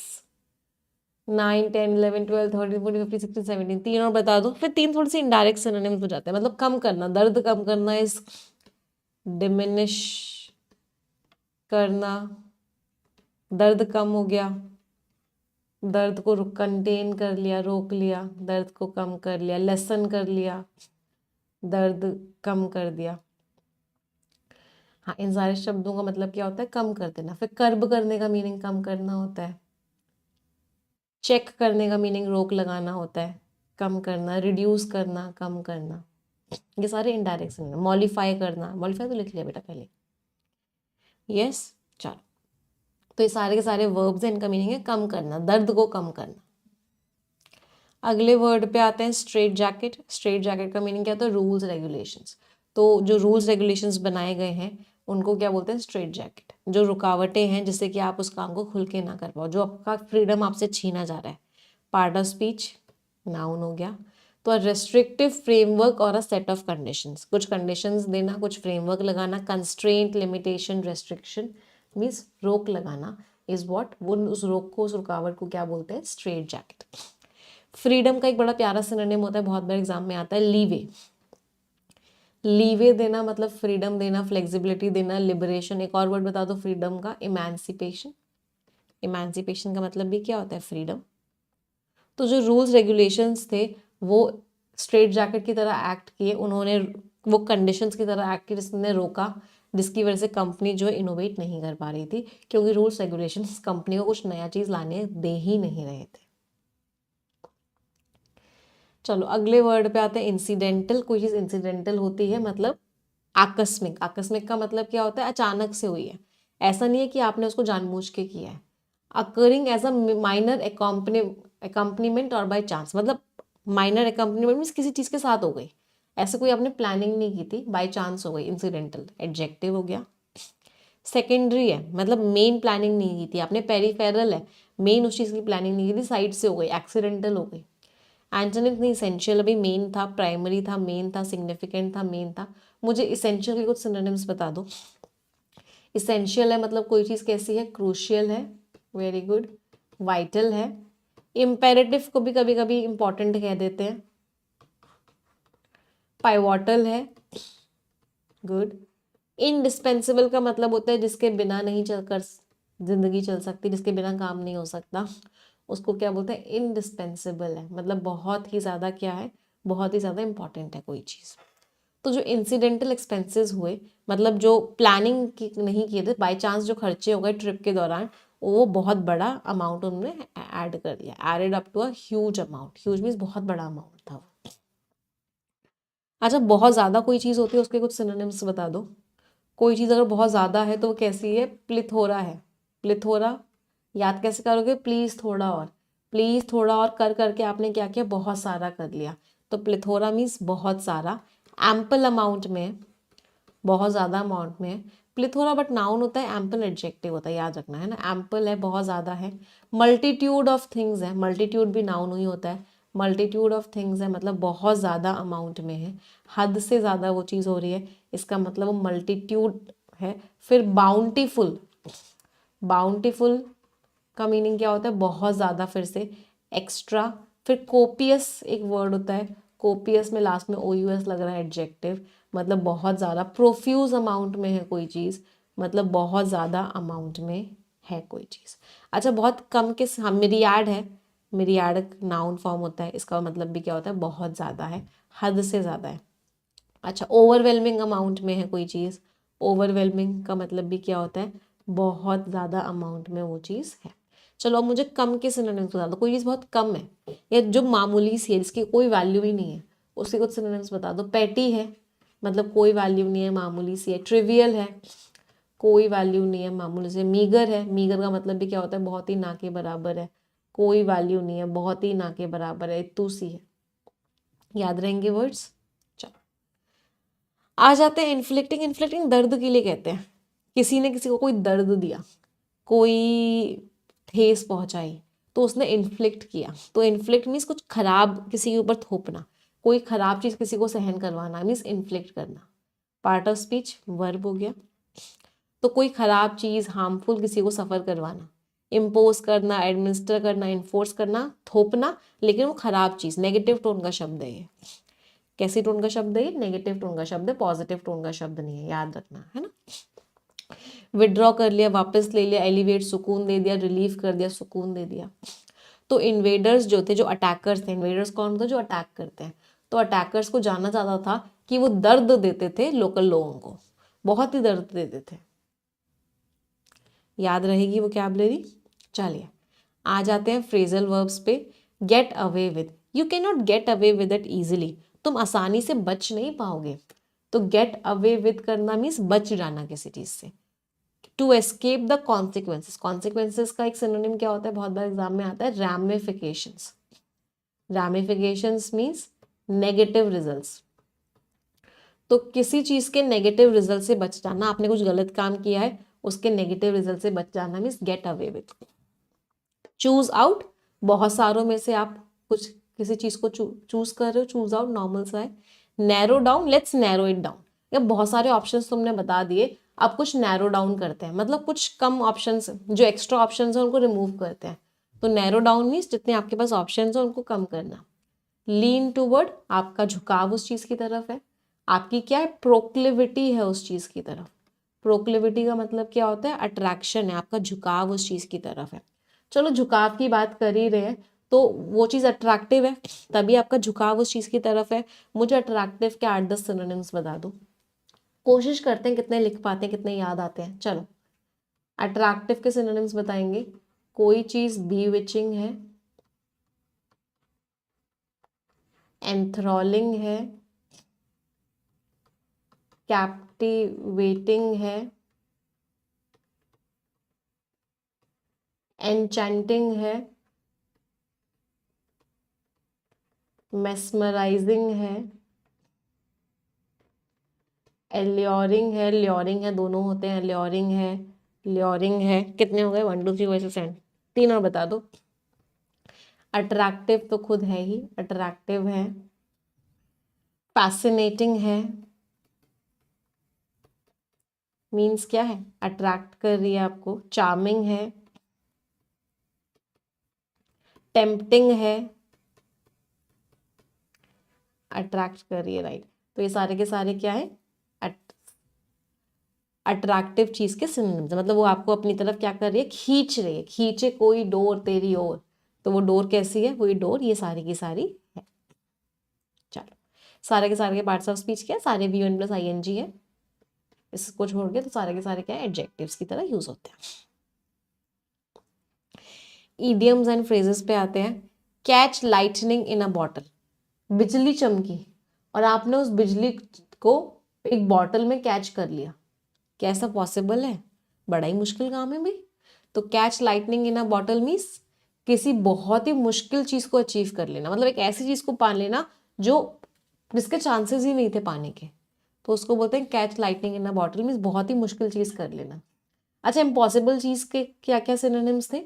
9, 10, 11, 12, 13, 14, 15, 16, 17। तीन और बता दो, फिर तीन थोड़ी सी इनडायरेक्ट सिनोनिम्स हो जाते हैं। मतलब कम करना, दर्द कम करना इस डिमिनिश करना, दर्द कम हो गया, दर्द को कंटेन कर लिया, रोक लिया, दर्द को कम कर लिया, लेसन कर लिया, दर्द कम कर दिया। हाँ, इन सारे शब्दों का मतलब क्या होता है? कम कर देना। फिर कर्ब करने का मीनिंग कम करना होता है। चेक करने का मीनिंग रोक लगाना होता है, कम करना, रिड्यूस करना, कम करना। ये सारे इनडायरेक्ट सिनोनिम। मॉलिफाई करना, मॉलिफाई तो लिख लिया बेटा पहले। यस, चलो तो ये सारे के सारे वर्ब्स हैं, इनका मीनिंग है कम करना, दर्द को कम करना। अगले वर्ड पे आते हैं स्ट्रेट जैकेट। स्ट्रेट जैकेट का मीनिंग क्या होता है? Rules regulations. तो जो रूल्स रेगुलेशंस बनाए गए हैं उनको क्या बोलते हैं? Straight jacket. जो रुकावटें हैं जिससे कि आप उस काम को खुल के ना कर पाओ, जो आपका फ्रीडम आपसे छीना जा रहा है। पार्ट ऑफ स्पीच नाउन हो गया। तो रेस्ट्रिक्टिव फ्रेमवर्क और अ सेट ऑफ कंडीशंस, कुछ कंडीशंस देना, कुछ फ्रेमवर्क लगाना, कंस्ट्रेंट, लिमिटेशन, रेस्ट्रिक्शन मीन्स रोक लगाना इज व्हाट, वो उस रोक को, उस रुकावट को क्या बोलते हैं? Straight jacket. फ्रीडम का एक बड़ा प्यारा सिनोनिम होता है, बहुत बार एग्जाम में आता है, लीवे। लीवे देना मतलब फ्रीडम देना, फ्लेक्सिबिलिटी देना, लिबरेशन। एक और वर्ड बता दो फ्रीडम का, इमेंसिपेशन। इमेंसिपेशन का मतलब भी क्या होता है? फ्रीडम। तो जो रूल्स रेगुलेशंस थे वो स्ट्रेट जैकेट की तरह एक्ट किए, उन्होंने वो कंडीशंस की तरह एक्ट किए जिसने रोका, जिसकी वजह से कंपनी जो है इनोवेट नहीं कर पा रही थी, क्योंकि रूल्स रेगुलेशंस कंपनी को कुछ नया चीज़ लाने दे ही नहीं रहे थे। चलो अगले वर्ड पे आते हैं इंसिडेंटल। कोई चीज़ इंसिडेंटल होती है मतलब आकस्मिक। आकस्मिक का मतलब क्या होता है? अचानक से हुई है, ऐसा नहीं है कि आपने उसको जानबूझ के किया है। Occurring as a minor accompaniment और बाय चांस, मतलब माइनर अकम्पनीमेंट मीन्स किसी चीज़ के साथ हो गई, ऐसे कोई आपने प्लानिंग नहीं की थी, बाय चांस हो गई, इंसिडेंटल एडजेक्टिव हो गया। सेकेंडरी है मतलब मेन प्लानिंग नहीं की थी आपने। पेरिफेरल है, मेन उस चीज़ की प्लानिंग नहीं की थी, साइड से हो गई, एक्सीडेंटल हो गई। एंटोनिम नहीं, इसेंशियल अभी मेन था, प्राइमरी था, मेन था, सिग्निफिकेंट था, मेन था। मुझे इसेंशियल के कुछ सिनोनिम्स बता दो। इसेंशियल है मतलब कोई चीज़ कैसी है? क्रूशियल है, वेरी गुड। वाइटल है। इम्पेरेटिव को भी कभी कभी इंपॉर्टेंट कह देते हैं। पाइवोटल है, गुड। इनडिस्पेंसिबल का मतलब होता है जिसके बिना नहीं चल कर जिंदगी चल सकती, जिसके बिना काम नहीं हो सकता, उसको क्या बोलते हैं? इनडिस्पेंसिबल है, मतलब बहुत ही ज़्यादा क्या है? बहुत ही ज़्यादा इंपॉर्टेंट है कोई चीज़। तो जो इंसिडेंटल एक्सपेंसेस हुए मतलब जो प्लानिंग नहीं किए थे, बाय चांस जो खर्चे हो गए ट्रिप के दौरान, वो बहुत बड़ा अमाउंट उन्होंने ऐड कर दिया, added up to a huge amount. Huge means बहुत बड़ा अमाउंट था वो। अच्छा बहुत ज़्यादा कोई चीज़ होती है उसके कुछ सिनोनिम्स बता दो। कोई चीज़ अगर बहुत ज़्यादा है तो वो कैसी है? प्लिथोरा है। प्लिथोरा याद कैसे करोगे? प्लीज़ थोड़ा और, प्लीज़ थोड़ा और कर करके आपने क्या किया? बहुत सारा कर लिया। तो प्लिथोरा मीन्स बहुत सारा, एम्पल अमाउंट में, बहुत ज़्यादा अमाउंट में। प्लिथोरा बट नाउन होता है, एम्पल एडजेक्टिव होता है, याद रखना है ना। एम्पल है, बहुत ज़्यादा है। मल्टीट्यूड ऑफ थिंग्स है, मल्टीट्यूड भी नाउन ही होता है। मल्टीट्यूड ऑफ थिंग्स है मतलब बहुत ज़्यादा अमाउंट में है, हद से ज़्यादा वो चीज़ हो रही है, इसका मतलब वो मल्टीट्यूड है। फिर बाउंटीफुल, बाउंटीफुल का मीनिंग क्या होता है? बहुत ज़्यादा, फिर से एक्स्ट्रा। फिर कोपियस एक वर्ड होता है, कोपियस में लास्ट में OUS लग रहा है, एडजेक्टिव, मतलब बहुत ज़्यादा। प्रोफ्यूज अमाउंट में है कोई चीज़, मतलब बहुत ज़्यादा अमाउंट में है कोई चीज़। अच्छा बहुत कम के, हाँ मिरियाड है, मिरियाड नाउन फॉर्म होता है, इसका मतलब भी क्या होता है? बहुत ज़्यादा है, हद से ज़्यादा है। अच्छा ओवरवेलमिंग अमाउंट में है कोई चीज़, ओवरवेलमिंग का मतलब भी क्या होता है? बहुत ज़्यादा अमाउंट में वो चीज़ है। चलो अब मुझे कम के सिनोनिम्स बता दो। कोई चीज़ बहुत कम है या जो मामूली सी है, जिसकी कोई वैल्यू ही नहीं है, उसके कुछ सिनोनिम्स बता दो। पैटी है मतलब कोई वैल्यू नहीं है, मामूली सी है। ट्रिवियल है, कोई वैल्यू नहीं है, मामूली से। मीगर है, मीगर का मतलब भी क्या होता है? बहुत ही ना के बराबर है, कोई वैल्यू नहीं है, बहुत ही ना के बराबर है, इतू सी है। याद रहेंगे वर्ड्स। चलो आ जाते हैं इन्फ्लिक्टिंग। इन्फ्लिक्टिंग दर्द के लिए कहते हैं, किसी ने किसी को कोई दर्द दिया, कोई ठेस पहुंचाई, तो उसने इन्फ्लिक्ट किया। तो इन्फ्लिक्ट मीन्स कुछ खराब किसी के ऊपर थोपना, कोई खराब चीज़ किसी को सहन करवाना मीन्स इन्फ्लिक्ट करना। पार्ट ऑफ स्पीच वर्ब हो गया। तो कोई खराब चीज़, हार्मफुल किसी को सफ़र करवाना, इम्पोज करना, एडमिनिस्टर करना, इन्फोर्स करना, थोपना, लेकिन वो खराब चीज़। नेगेटिव टोन का शब्द है ये। कैसी टोन का शब्द है ये? नेगेटिव टोन का शब्द है, पॉजिटिव टोन का शब्द नहीं है, याद रखना है ना। विड्रॉ कर लिया, वापस ले लिया, एलिवेट सुकून दे दिया, रिलीव कर दिया, सुकून दे दिया। तो इन्वेडर्स जो थे, जो अटैकर्स थे, इन्वेडर्स कौन होते हैं? जो अटैक करते हैं। तो अटैकर्स को जानना चाहता था कि वो दर्द देते थे लोकल लोगों को, बहुत ही दर्द देते थे। याद रहेगी वोकैबुलरी। चलिए आ जाते हैं फ्रेजल वर्ब्स पे। Get away with, you can not get away with it easily, तुम आसानी से बच नहीं पाओगे। तो गेट अवे विद करना मीन्स बच जाना किसी चीज़ से। To escape the consequences. Consequences का एक सिनोनिम क्या होता है, बहुत बार एग्जाम में आता है, ramifications. Ramifications means negative results. तो किसी चीज के नेगेटिव रिजल्ट से बच जाना, आपने कुछ गलत काम किया है, उसके नेगेटिव रिजल्ट से बच जाना means get away with. Choose out, बहुत सारों में से आप कुछ किसी चीज को चूज कर रहे हो, चूज आउट नॉर्मल सा है। Narrow down, let's narrow it down. या बहुत सारे ऑप्शंस तुमने बता दिए, अब कुछ नैरो डाउन करते हैं, मतलब कुछ कम ऑप्शंस जो एक्स्ट्रा ऑप्शंस है उनको रिमूव करते हैं। तो नैरो डाउन मीन्स जितने आपके पास ऑप्शंस है उनको कम करना। लीन टूवर्ड, आपका झुकाव उस चीज की तरफ है, आपकी क्या है, प्रोक्लिविटी है उस चीज की तरफ। प्रोक्लिविटी का मतलब क्या होता है, अट्रैक्शन है, आपका झुकाव उस चीज की तरफ है। चलो झुकाव की बात कर ही रहे हैं, तो वो चीज अट्रैक्टिव है तभी आपका झुकाव उस चीज की तरफ है। मुझे अट्रैक्टिव के 8-10 सिनोनिम्स बता दो, कोशिश करते हैं कितने लिख पाते हैं, कितने याद आते हैं। चलो अट्रैक्टिव के सिनोनिम्स बताएंगे। कोई चीज बीविचिंग है, एंथ्रॉलिंग है, कैप्टिवेटिंग है, एन्चेंटिंग है, मेस्मराइजिंग है, एल्योरिंग है, ल्योरिंग है, दोनों होते हैं, ल्योरिंग है, ल्योरिंग है। कितने हो गए, 1 2 3 वैसे सेंड, 3 और बता दो। अट्रैक्टिव तो खुद है ही, अट्रैक्टिव है। फैसिनेटिंग है, मीन्स क्या है, अट्रैक्ट कर रही है आपको। चार्मिंग है, टेम्पटिंग है, अट्रैक्ट कर रही है, राइट। तो ये सारे के सारे क्या है, अट्रैक्टिव चीज के सिनोनिम्स, मतलब वो आपको अपनी तरफ क्या कर रही है, खींच रही है। खींचे कोई डोर तेरी ओर, तो वो डोर कैसी है, वही डोर ये सारी की सारी है। चलो सारे के सारे के पार्ट्स ऑफ स्पीच क्या है, सारे वी1 प्लस आईएनजी है, इसको छोड़ के तो सारे के सारे क्या है, एडजेक्टिव्स की तरह यूज होते हैं। इडियम्स एंड फ्रेजेस पे आते हैं। कैच लाइटनिंग इन अ बॉटल, बिजली चमकी और आपने उस बिजली को एक बॉटल में कैच कर लिया, कैसा पॉसिबल है, बड़ा ही मुश्किल काम है भाई। तो कैच लाइटनिंग इन अ बॉटल मीन्स किसी बहुत ही मुश्किल चीज को अचीव कर लेना, मतलब एक ऐसी चीज को पा लेना जो जिसके चांसेस ही नहीं थे पाने के, तो उसको बोलते हैं कैच लाइटनिंग इन अ बॉटल मीन्स बहुत ही मुश्किल चीज कर लेना। अच्छा इम्पॉसिबल चीज के क्या क्या सिनोनिम्स थे,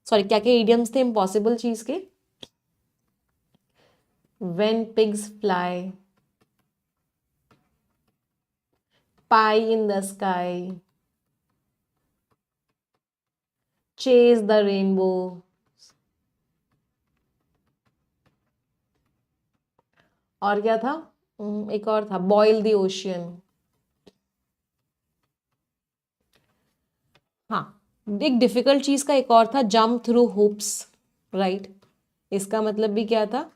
सॉरी क्या क्या इडियम्स थे इम्पॉसिबल चीज के। When pigs fly, pi in the sky, chase the rainbow, और क्या था, एक और था, बॉयल द ओशियन। हाँ एक डिफिकल्ट चीज का एक और था, जंप थ्रू हुप्स, राइट। इसका मतलब भी क्या था,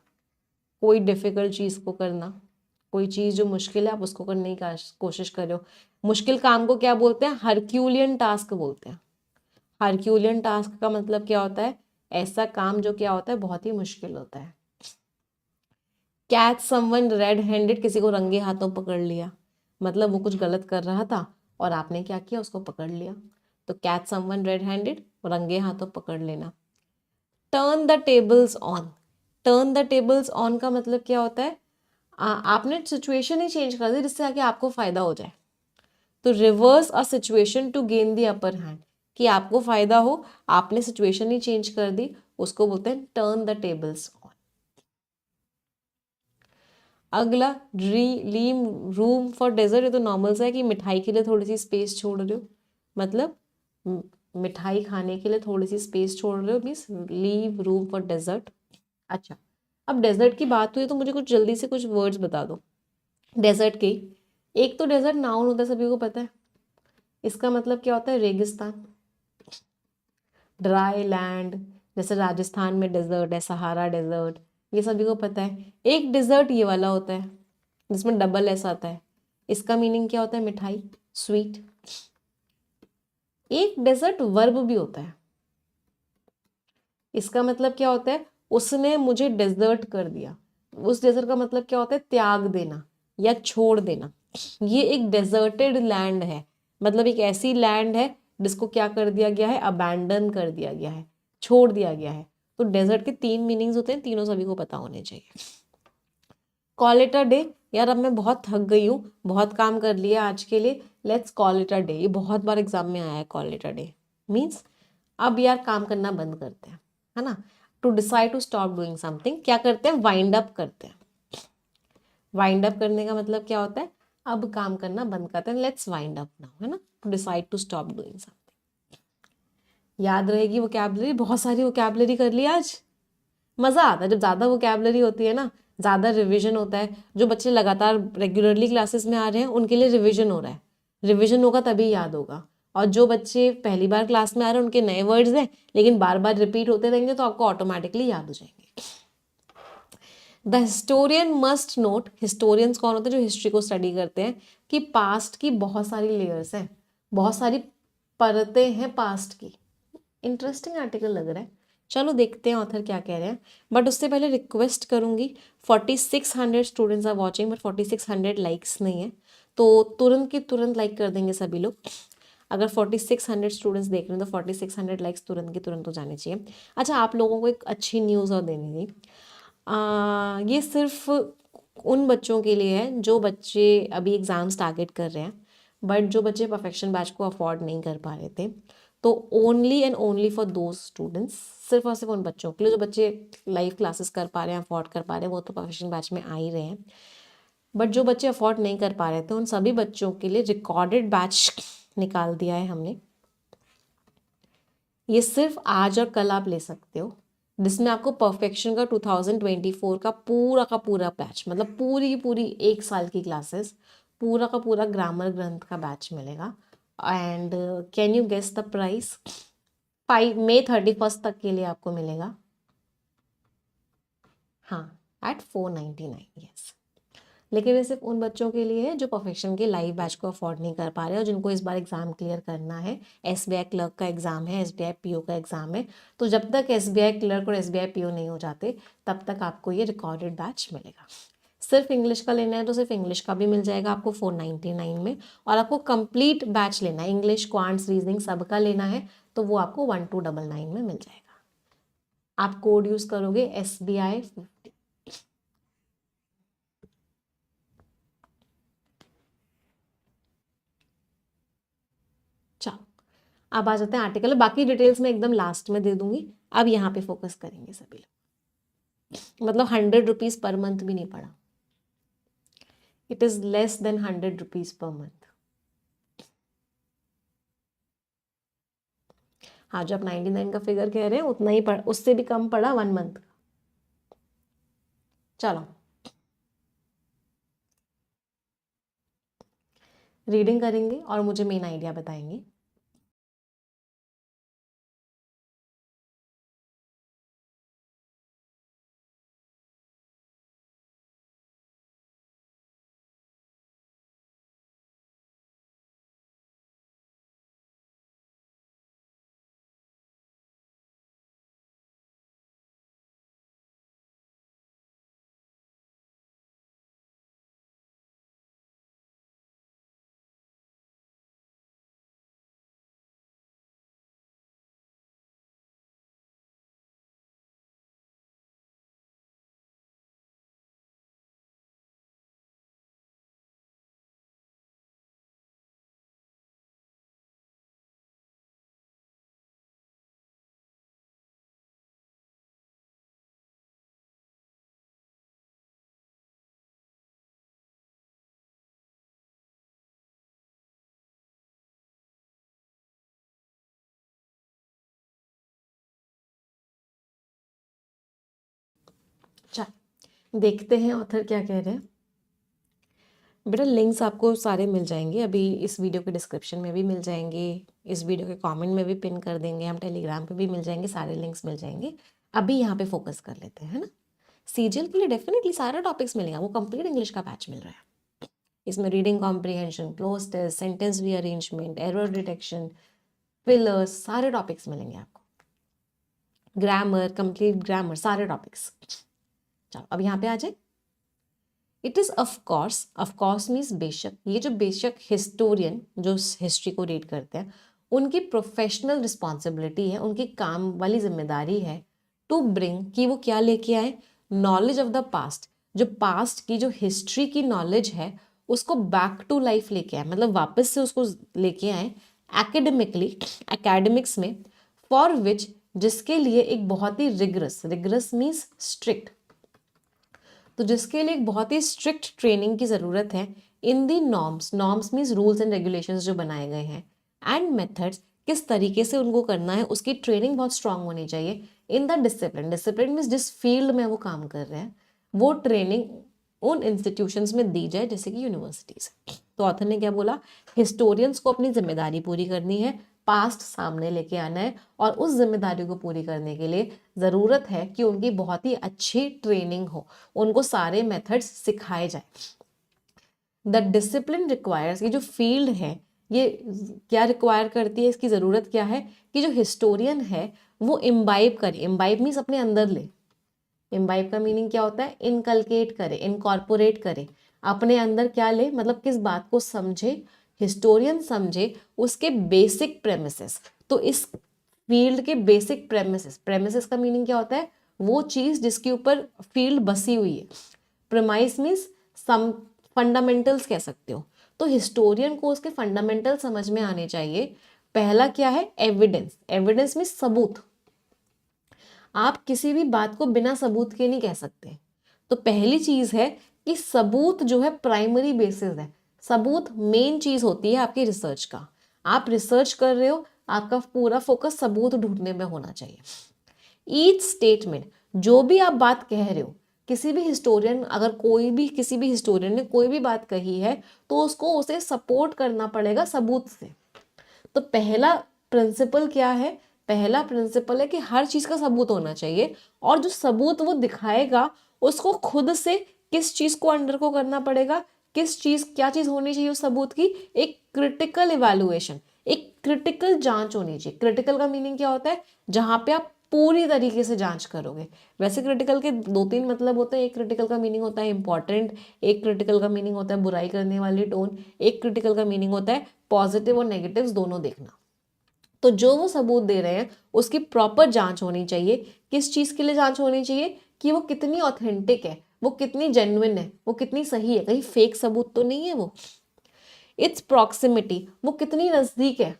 कोई डिफिकल्ट चीज को करना, कोई चीज जो मुश्किल है आप उसको करने की कोशिश कर रहे हो। मुश्किल काम को क्या बोलते हैं, हरक्यूलियन टास्क बोलते हैं। हरक्यूलियन टास्क का मतलब क्या होता है, ऐसा काम जो क्या होता है बहुत ही मुश्किल होता है। कैच समवन रेड हैंडेड, किसी को रंगे हाथों पकड़ लिया, मतलब वो कुछ गलत कर रहा था और आपने क्या किया, उसको पकड़ लिया। तो कैच समवन रेड हैंडेड, रंगे हाथों पकड़ लेना। Turn the tables on, turn the tables on का मतलब क्या होता है, आपने सिचुएशन ही चेंज कर दी जिससे आगे आपको फायदा हो जाए। तो reverse a situation to gain the upper hand, कि आपको फायदा हो, आपने सिचुएशन ही चेंज कर दी, उसको बोलते हैं टर्न द टेबल्स ऑन। अगला लीव रूम फॉर डेजर्ट, ये तो नॉर्मल सा है कि मिठाई के लिए थोड़ी सी स्पेस छोड़ रहे हो, मतलब मिठाई खाने के लिए थोड़ी सी स्पेस छोड़ रहे हो, means leave room for dessert. अच्छा अब डेजर्ट की बात हुई तो मुझे कुछ जल्दी से कुछ वर्ड्स बता दो डेजर्ट के। एक तो डेजर्ट नाउन होता है, सभी को पता है, इसका मतलब क्या होता है, रेगिस्तान, ड्राई लैंड, जैसे राजस्थान में डेजर्ट है, सहारा डेजर्ट, ये सभी को पता है। एक डेजर्ट ये वाला होता है जिसमें डबल एस आता है, इसका मीनिंग क्या होता है, मिठाई, स्वीट। एक डेजर्ट वर्ब भी होता है, इसका मतलब क्या होता है, उसने मुझे डेजर्ट कर दिया। उस डेजर्ट का मतलब क्या होता है, त्याग देना या छोड़ देना। ये एक डेजर्टेड लैंड है, मतलब एक ऐसी लैंड है जिसको क्या कर दिया गया है, अबैंडन कर दिया गया है, छोड़ दिया गया है। तो डेजर्ट के 3 मीनिंग्स होते हैं, तीनों सभी को पता होने चाहिए। कॉल इट अ डे, यार अब मैं बहुत थक गई हूँ, बहुत काम कर लिया आज के लिए, let's call it a day. ये बहुत बार एग्जाम में आया है, call it a day means अब यार काम करना बंद करते हैं, है ना। To decide to stop doing something, क्या करते हैं, वाइंड अप करते हैं। वाइंड अप करने का मतलब क्या होता है, अब काम करना बंद करते हैं, लेट्स वाइंड अप नाउ, है ना। To decide to stop doing something. याद रहेगी वोकैबुलरी, बहुत सारी वोकैबुलरी कर ली आज। मज़ा आता है जब ज़्यादा वोकैबुलरी होती है ना, ज़्यादा रिवीजन होता है। जो बच्चे लगातार रेगुलरली क्लासेस में आ रहे हैं उनके लिए रिवीजन हो रहा है, रिवीजन होगा तभी याद होगा। और जो बच्चे पहली बार क्लास में आ रहे हैं उनके नए वर्ड्स हैं लेकिन बार बार रिपीट होते रहेंगे तो आपको ऑटोमेटिकली याद हो जाएंगे। The historian must note, historians कौन होते हैं, जो हिस्ट्री को स्टडी करते हैं, कि पास्ट की बहुत सारी लेयर्स हैं, बहुत सारी परतें हैं पास्ट की। इंटरेस्टिंग आर्टिकल लग रहा है, चलो देखते हैं ऑथर क्या कह रहे हैं। बट उससे पहले रिक्वेस्ट करूंगी, 4600 students are watching but 4600 likes नहीं है, तो तुरंत की तुरंत लाइक कर देंगे सभी लोग। अगर 4600 स्टूडेंट्स देख रहे हैं तो 4600 लाइक्स तुरंत की तुरंत हो जाने चाहिए। अच्छा, आप लोगों को एक अच्छी न्यूज़ और देनी थी। ये सिर्फ उन बच्चों के लिए है जो बच्चे अभी एग्ज़ाम्स टारगेट कर रहे हैं, बट जो बच्चे परफेक्शन बैच को अफोर्ड नहीं कर पा रहे थे, तो only and only for those students, सिर्फ और सिर्फ उन बच्चों के लिए जो बच्चे लाइव क्लासेस कर पा रहे हैं, अफोर्ड कर पा रहे हैं, वो तो परफेक्शन बैच में आ ही रहे हैं। बट जो बच्चे अफोर्ड नहीं कर पा रहे थे उन सभी बच्चों के लिए रिकॉर्डेड बैच निकाल दिया है हमने। ये सिर्फ आज और कल आप ले सकते हो, जिसमें आपको परफेक्शन का 2024 का पूरा बैच, मतलब पूरी की पूरी 1 साल की क्लासेस, पूरा का पूरा ग्रामर ग्रंथ का बैच मिलेगा। And can you guess the price? 5 मई 31 तक के लिए आपको मिलेगा, हाँ, एट 499, यस। लेकिन ये सिर्फ उन बच्चों के लिए है जो परफेक्शन के लाइव बैच को अफोर्ड नहीं कर पा रहे और जिनको इस बार एग्जाम क्लियर करना है। एसबीआई क्लर्क का एग्जाम है, एसबीआई पीओ का एग्जाम है, तो जब तक एसबीआई क्लर्क और एसबीआई पीओ नहीं हो जाते तब तक आपको ये रिकॉर्डेड बैच मिलेगा। सिर्फ इंग्लिश का लेना है तो सिर्फ इंग्लिश का भी मिल जाएगा आपको 499 में, और आपको कंप्लीट बैच लेना है, इंग्लिश क्वांट्स रीजनिंग सबका लेना है, तो वो आपको 1299 में मिल जाएगा। आप कोड यूज करोगे SBI 50। चलो अब आ जाते हैं आर्टिकल, बाकी डिटेल्स मैं एकदम लास्ट में दे दूंगी। अब यहाँ पे फोकस करेंगे सभी लोग। मतलब 100 रुपीज पर मंथ भी नहीं पड़ा, it is less than 100 rupees per month. हाँ, जो आप 99 का फिगर कह रहे हैं उतना ही पड़ा, उससे भी कम पड़ा 1 मंथ का। चलो रीडिंग करेंगे और मुझे मेन आइडिया बताएंगे। चल देखते हैं ऑथर क्या कह रहे हैं। बेटा लिंक्स आपको सारे मिल जाएंगे, अभी इस वीडियो के डिस्क्रिप्शन में भी मिल जाएंगे, इस वीडियो के कमेंट में भी पिन कर देंगे, हम टेलीग्राम पे भी मिल जाएंगे, सारे लिंक्स मिल जाएंगे। अभी यहाँ पे फोकस कर लेते हैं, है ना। सीजीएल के लिए डेफिनेटली सारे टॉपिक्स मिलेगा, वो कंप्लीट इंग्लिश का बैच मिल रहा है। इसमें reading comprehension, cloze test, sentence rearrangement, error detection, fillers, सारे टॉपिक्स मिलेंगे आपको। ग्रामर, कंप्लीट ग्रामर, सारे टॉपिक्स। चलो अब यहाँ पे आ जाए। It is of course means बेशक, ये जो बेशक हिस्टोरियन जो हिस्ट्री को रीड करते हैं उनकी प्रोफेशनल रिस्पॉन्सिबिलिटी है, उनकी काम वाली जिम्मेदारी है टू ब्रिंग, कि वो क्या लेके आए, नॉलेज ऑफ द पास्ट, जो पास्ट की जो हिस्ट्री की नॉलेज है उसको बैक टू लाइफ लेके आए, मतलब वापस से उसको लेके आए एकेडमिकली, एकेडमिक्स में, फॉर विच, जिसके लिए एक बहुत ही रिगरस मीन्स स्ट्रिक्ट, तो जिसके लिए एक बहुत ही स्ट्रिक्ट ट्रेनिंग की ज़रूरत है in the norms means rules and regulations जो बनाए गए हैं, एंड मेथड्स, किस तरीके से उनको करना है, उसकी ट्रेनिंग बहुत स्ट्रांग होनी चाहिए, इन द डिसिप्लिन मीन्स जिस फील्ड में वो काम कर रहे हैं वो ट्रेनिंग उन इंस्टीट्यूशंस में दी जाए जैसे कि यूनिवर्सिटीज़। तो ऑथर ने क्या बोला, हिस्टोरियंस को अपनी जिम्मेदारी पूरी करनी है, पास्ट सामने लेके आना है, और उस जिम्मेदारी को पूरी करने के लिए ज़रूरत है कि उनकी बहुत ही अच्छी ट्रेनिंग हो, उनको सारे मेथड्स सिखाए जाए। द डिसिप्लिन रिक्वायर्स, ये जो फील्ड है ये क्या रिक्वायर करती है, इसकी ज़रूरत क्या है कि जो हिस्टोरियन है वो इम्बाइब करे, इम्बाइब मीन्स अपने अंदर ले, इम्बाइब का मीनिंग क्या होता है, इनकलकेट करे, इनकॉर्पोरेट करे, अपने अंदर क्या ले, मतलब किस बात को समझे, हिस्टोरियन समझे उसके बेसिक प्रेमिसेस। तो इस फील्ड के बेसिक प्रेमिसेस का मीनिंग क्या होता है, वो चीज़ जिसके ऊपर फील्ड बसी हुई है, प्रेमाइस मीन्स सम फंडामेंटल्स कह सकते हो। तो हिस्टोरियन को उसके फंडामेंटल समझ में आने चाहिए। पहला क्या है, एविडेंस मीन्स सबूत, आप किसी भी बात को बिना सबूत के नहीं कह सकते। तो पहली चीज है कि सबूत जो है प्राइमरी बेसिस है, सबूत मेन चीज होती है आपकी रिसर्च का। आप रिसर्च कर रहे हो, आपका पूरा फोकस सबूत ढूंढने में होना चाहिए। ईच स्टेटमेंट, जो भी आप बात कह रहे हो, किसी भी हिस्टोरियन, अगर किसी भी हिस्टोरियन ने कोई भी बात कही है तो उसको उसे सपोर्ट करना पड़ेगा सबूत से। तो पहला प्रिंसिपल क्या है, पहला प्रिंसिपल है कि हर चीज का सबूत होना चाहिए, और जो सबूत वो दिखाएगा उसको खुद से किस चीज को अंडर को करना पड़ेगा, क्या चीज होनी चाहिए उस सबूत की, एक क्रिटिकल इवैल्यूएशन, एक क्रिटिकल जांच होनी चाहिए। क्रिटिकल का मीनिंग क्या होता है, जहां पे आप पूरी तरीके से जांच करोगे। वैसे क्रिटिकल के 2-3 मतलब होते हैं, एक क्रिटिकल का मीनिंग होता है इंपॉर्टेंट, एक क्रिटिकल का मीनिंग होता है बुराई करने वाली टोन, एक क्रिटिकल का मीनिंग होता है पॉजिटिव और नेगेटिव्स दोनों देखना। तो जो वो सबूत दे रहे हैं उसकी प्रॉपर जांच होनी चाहिए। किस चीज के लिए जांच होनी चाहिए, कि वो कितनी ऑथेंटिक है, वो कितनी जेन्युइन है, वो कितनी सही है, कहीं फेक सबूत तो नहीं है वो। इट्स प्रॉक्सिमिटी, वो कितनी नजदीक है,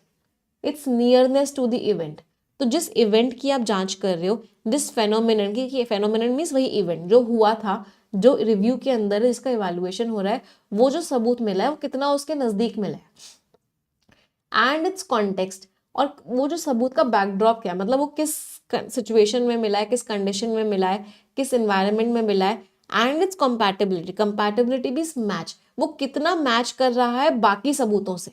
its nearness to the event, तो जिस इवेंट की आप जांच कर रहे हो, जिस फेनोमेनन की, फेनोमेनन मीन्स वही इवेंट जो हुआ था, जो रिव्यू के अंदर है, जिसका इवैल्यूएशन हो रहा है, वो जो सबूत मिला है वो कितना उसके नजदीक मिला है। एंड इट्स कॉन्टेक्स्ट, और वो जो सबूत का बैकड्रॉप क्या है, मतलब वो किस सिचुएशन में मिला है, किस कंडीशन में मिला है, किस एनवायरनमेंट में मिला है। And it's compatibility means match, वो कितना मैच कर रहा है बाकी सबूतों से।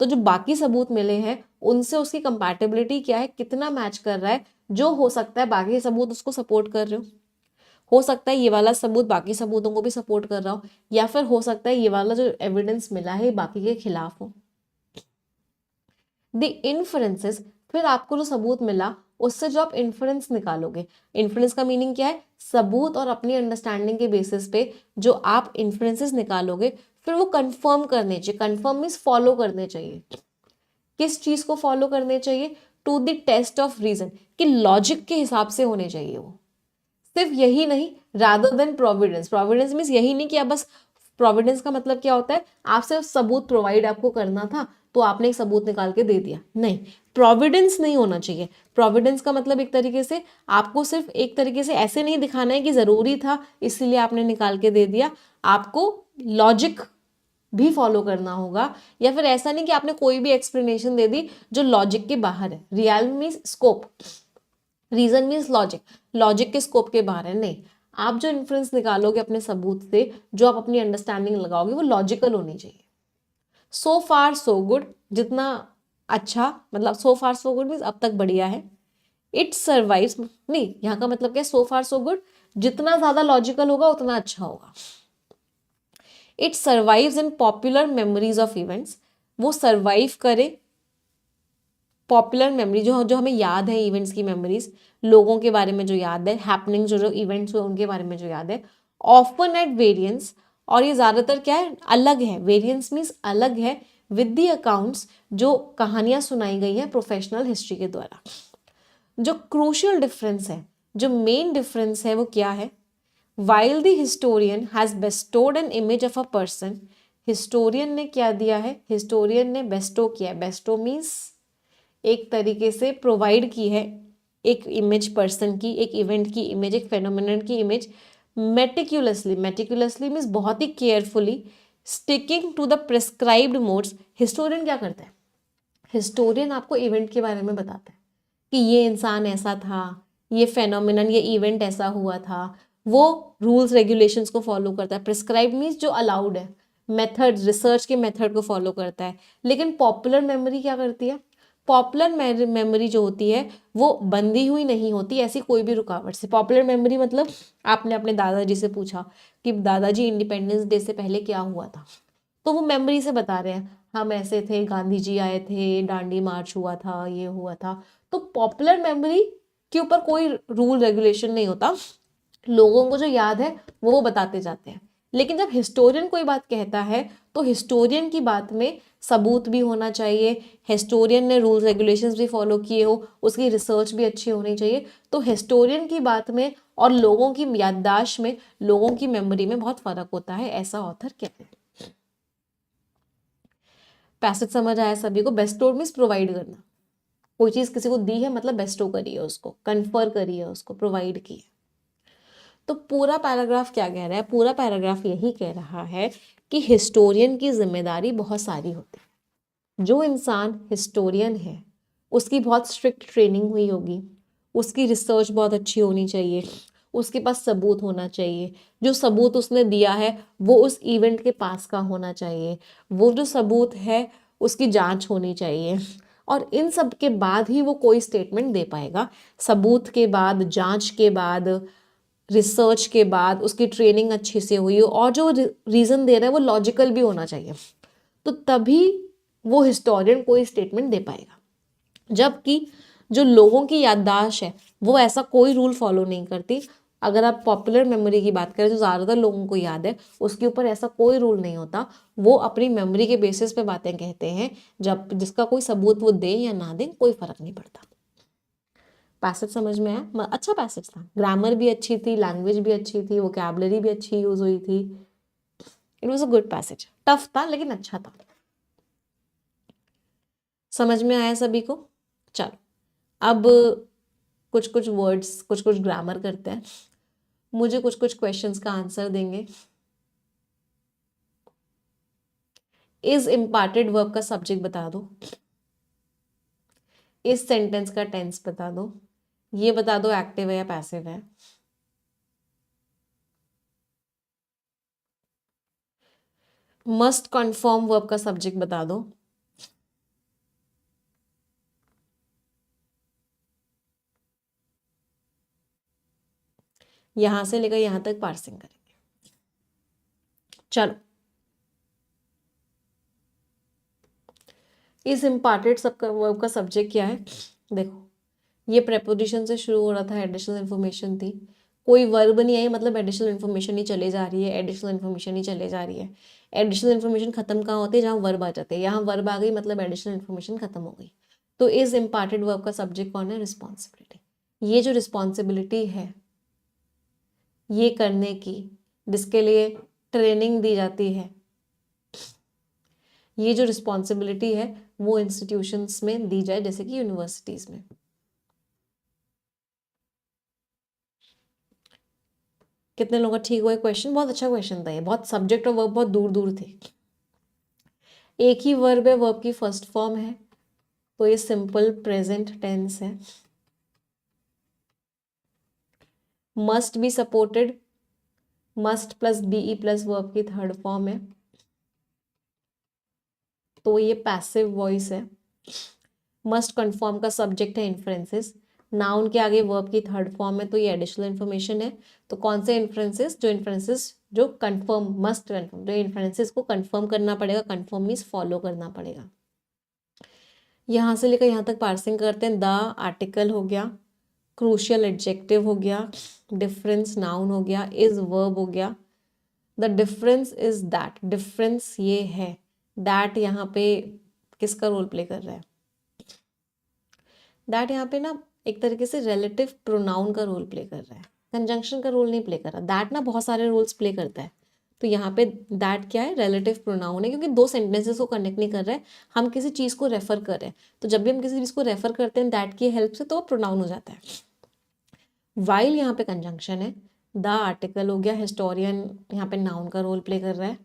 तो जो बाकी सबूत मिले हैं उनसे उसकी कंपैटिबिलिटी क्या है, कितना मैच कर रहा है। जो हो सकता है बाकी सबूत उसको सपोर्ट कर रहे हो सकता है ये वाला सबूत बाकी सबूतों को भी सपोर्ट कर रहा हो, या फिर हो सकता है ये वाला जो एविडेंस मिला है बाकी के खिलाफ हो। द इन्फरेंसेस, फिर आपको जो सबूत मिला उससे जो आप इन्फरेंस निकालोगे, इन्फरेंस का मीनिंग क्या है, सबूत और अपनी अंडरस्टैंडिंग के बेसिस पे जो आप इन्फरेंसेस निकालोगे, फिर वो कंफर्म करने चाहिए। कंफर्म मीन्स फॉलो करने चाहिए। किस चीज को फॉलो करने चाहिए, to the test of reason, कि लॉजिक के हिसाब से होने चाहिए वो। सिर्फ यही नहीं, रादर देन प्रोविडेंस मीन्स यही नहीं कि आप बस, प्रोविडेंस का मतलब क्या होता है, आप सिर्फ सबूत प्रोवाइड आपको करना था तो आपने एक सबूत निकाल के दे दिया, नहीं, प्रोविडेंस नहीं होना चाहिए। प्रोविडेंस का मतलब एक तरीके से आपको सिर्फ एक तरीके से ऐसे नहीं दिखाना है कि जरूरी था इसलिए आपने निकाल के दे दिया, आपको लॉजिक भी फॉलो करना होगा। या फिर ऐसा नहीं कि आपने कोई भी एक्सप्लेनेशन दे दी जो लॉजिक के बाहर है, real means scope, reason means logic के स्कोप के बाहर है, नहीं। आप जो इन्फ्रेंस निकालोगे अपने सबूत से, जो आप अपनी अंडरस्टैंडिंग लगाओगे, वो लॉजिकल होनी चाहिए। सो फार सो गुड, जितना अच्छा, मतलब सो फार सो गुड मीन्स अब तक बढ़िया है। इट सर्वाइव्स, नहीं, यहाँ का मतलब क्या है, सो फार सो गुड, जितना ज्यादा लॉजिकल होगा उतना अच्छा होगा। It survives in popular memories of events, वो सर्वाइव करे पॉपुलर मेमोरी, जो हमें याद है, इवेंट्स की मेमोरीज, लोगों के बारे में जो याद है, हैपनिंग जो इवेंट्स हुए उनके बारे में जो याद है, ऑफन एट वेरियंस, और ये ज़्यादातर क्या है, अलग है, वेरियंस मीन्स अलग है विद दी अकाउंट्स, जो कहानियां सुनाई गई हैं प्रोफेशनल हिस्ट्री के द्वारा। जो क्रूशियल डिफरेंस है, जो मेन डिफरेंस है वो क्या है, while the historian has bestowed N image of a person, historian ने क्या दिया है, हिस्टोरियन ने बेस्टो किया है, बेस्टो मीन्स एक तरीके से प्रोवाइड की है एक इमेज पर्सन की, एक इवेंट की इमेज, एक फेनोमेनन की इमेज, मेटिकुलसली, मेटिकुलसली मीन्स बहुत ही carefully, sticking to the prescribed modes. Historian क्या करता है, हिस्टोरियन आपको इवेंट के बारे में बताता है कि ये इंसान ऐसा था, ये फेनोमेनन, ये इवेंट ऐसा हुआ था, वो रूल्स रेगुलेशंस को फॉलो करता है, प्रिस्क्राइब मीन्स जो अलाउड है, मेथड, रिसर्च के मेथड को फॉलो करता है। लेकिन पॉपुलर मेमोरी क्या करती है, पॉपुलर मेमोरी जो होती है वो बंधी हुई नहीं होती ऐसी कोई भी रुकावट से। पॉपुलर मेमोरी मतलब आपने अपने दादाजी से पूछा कि दादाजी इंडिपेंडेंस डे से पहले क्या हुआ था, तो वो मेमोरी से बता रहे हैं, हम ऐसे थे, गांधी जी आए थे, दांडी मार्च हुआ था, ये हुआ था। तो पॉपुलर मेमोरी के ऊपर कोई रूल रेगुलेशन नहीं होता, लोगों को जो याद है वो बताते जाते हैं। लेकिन जब हिस्टोरियन कोई बात कहता है तो हिस्टोरियन की बात में सबूत भी होना चाहिए, हिस्टोरियन ने रूल्स रेगुलेशंस भी फॉलो किए हो, उसकी रिसर्च भी अच्छी होनी चाहिए। तो हिस्टोरियन की बात में और लोगों की याददाश्त में, लोगों की मेमोरी में बहुत फर्क होता है, ऐसा ऑथर कहते हैं। पैसेज समझ आया सभी को? बेस्टोर मीन्स प्रोवाइड करना, कोई चीज किसी को दी है मतलब बेस्टो करी है, उसको कन्फर करी है, उसको प्रोवाइड की है। तो पूरा पैराग्राफ क्या कह रहा है, पूरा पैराग्राफ यही कह रहा है कि हिस्टोरियन की जिम्मेदारी बहुत सारी होती है। जो इंसान हिस्टोरियन है उसकी बहुत स्ट्रिक्ट ट्रेनिंग हुई होगी, उसकी रिसर्च बहुत अच्छी होनी चाहिए, उसके पास सबूत होना चाहिए, जो सबूत उसने दिया है वो उस इवेंट के पास का होना चाहिए, वो जो सबूत है उसकी जांच होनी चाहिए, और इन सब के बाद ही वो कोई स्टेटमेंट दे पाएगा। सबूत के बाद, जांच के बाद, रिसर्च के बाद, उसकी ट्रेनिंग अच्छी से हुई हो, और जो रीज़न दे रहा है वो लॉजिकल भी होना चाहिए, तो तभी वो हिस्टोरियन कोई स्टेटमेंट दे पाएगा। जबकि जो लोगों की याददाश्त है वो ऐसा कोई रूल फॉलो नहीं करती। अगर आप पॉपुलर मेमोरी की बात करें जो ज़्यादातर लोगों को याद है, उसके ऊपर ऐसा कोई रूल नहीं होता, वो अपनी मेमोरी के बेसिस पे बातें कहते हैं, जब जिसका कोई सबूत वो दें या ना दें कोई फर्क नहीं पड़ता। पैसेज समझ में आया? अच्छा पैसेज था, ग्रामर भी अच्छी थी, लैंग्वेज भी अच्छी थी, वोकैबुलरी भी अच्छी यूज हुई थी। It was a good passage, tough था लेकिन अच्छा था। समझ में आया सभी को? चलो अब कुछ कुछ वर्ड्स, कुछ कुछ ग्रामर करते हैं, मुझे कुछ कुछ क्वेश्चंस का आंसर देंगे। इज इम्पार्टेड वर्ब का सब्जेक्ट बता दो, इस सेंटेंस का टेंस बता दो, ये बता दो एक्टिव है या पैसिव है। मस्ट कन्फर्म वर्ब का सब्जेक्ट बता दो। यहां से लेकर यहां तक पार्सिंग करेंगे। चलो इस इम्पार्टेड सबका वर्ब का सब्जेक्ट क्या है, देखो ये प्रेपोजिशन से शुरू हो रहा था, एडिशनल इन्फॉर्मेशन थी, कोई वर्ब नहीं आई मतलब एडिशनल इन्फॉर्मेशन ही चले जा रही है, एडिशनल इन्फॉर्मेशन ही चले जा रही है। एडिशनल इन्फॉर्मेशन खत्म कहाँ होती है, जहाँ वर्ब आ जाते हैं, यहाँ वर्ब आ गई मतलब एडिशनल इन्फॉर्मेशन खत्म हो गई। तो इस इम्पार्टेड वर्ब का सब्जेक्ट कौन है, रिस्पॉन्सिबिलिटी। ये जो रिस्पॉन्सिबिलिटी है ये करने की, जिसके लिए ट्रेनिंग दी जाती है, ये जो रिस्पॉन्सिबिलिटी है वो इंस्टीट्यूशंस में दी जाए, जैसे कि यूनिवर्सिटीज में। कितने लोगों का ठीक हुआ क्वेश्चन? बहुत अच्छा क्वेश्चन था ये, बहुत सब्जेक्ट और वर्ब बहुत दूर दूर थे। एक ही वर्ब है, वर्ब की फर्स्ट फॉर्म है, तो ये सिंपल प्रेजेंट टेंस है। Must be supported, must plus be plus verb की थर्ड फॉर्म है, तो ये पैसिव वॉइस है। मस्ट कन्फर्म का सब्जेक्ट है इन्फ्रेंसेस, नाउन के आगे वर्ब की थर्ड फॉर्म है, तो ये एडिशनल इन्फॉर्मेशन है। तो कौन से इन्फ्रेंसेस, जो इन्फ्रेंसेस जो कंफर्म, मस्ट कन्फर्म, जो इन्फ्रेंसेस को कंफर्म करना पड़ेगा, कंफर्म मीन्स फॉलो करना पड़ेगा। यहाँ से लेकर यहाँ तक पार्सिंग करते हैं। द आर्टिकल हो गया, क्रूशियल एडजेक्टिव हो गया, डिफरेंस नाउन हो गया, इज वर्ब हो गया, the difference is that, difference ये है, दैट यहाँ पे किसका रोल प्ले कर रहा है, दैट यहाँ पे ना एक तरीके से रिलेटिव प्रोनाउन का रोल प्ले कर रहा है, कंजंक्शन का रोल नहीं प्ले कर रहा। दैट ना बहुत सारे रोल्स प्ले करता है, तो यहाँ पे दैट क्या है, रिलेटिव प्रोनाउन है, क्योंकि दो सेंटेंसेस को कनेक्ट नहीं कर रहे हैं, हम किसी चीज़ को रेफर कर रहे हैं, तो जब भी हम किसी चीज़ को रेफर करते हैं दैट की हेल्प से तो प्रोनाउन हो जाता है। वाइल यहाँ पे कंजंक्शन है, द आर्टिकल हो गया, हिस्टोरियन यहाँ पे नाउन का रोल प्ले कर रहा है,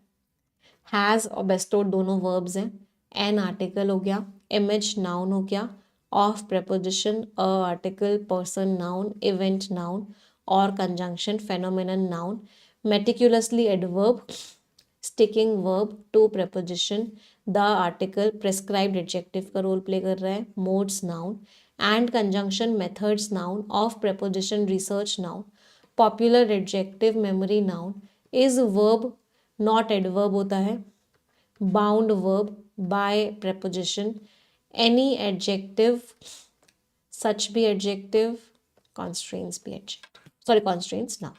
हैज़ और बेस्टोड दोनों वर्ब्स हैं, एन आर्टिकल हो गया, इमेज नाउन हो गया, of preposition, a article, person noun, event noun, और conjunction phenomenon noun, meticulously adverb, sticking verb, to preposition, the article, prescribed adjective का रोल प्ले कर रहा है, modes noun, and conjunction, methods noun, of preposition, research noun, popular adjective, memory noun, is verb not adverb होता है, bound verb, by preposition, any adjective, such भी adjective, constraints भी adjective, sorry constraints noun.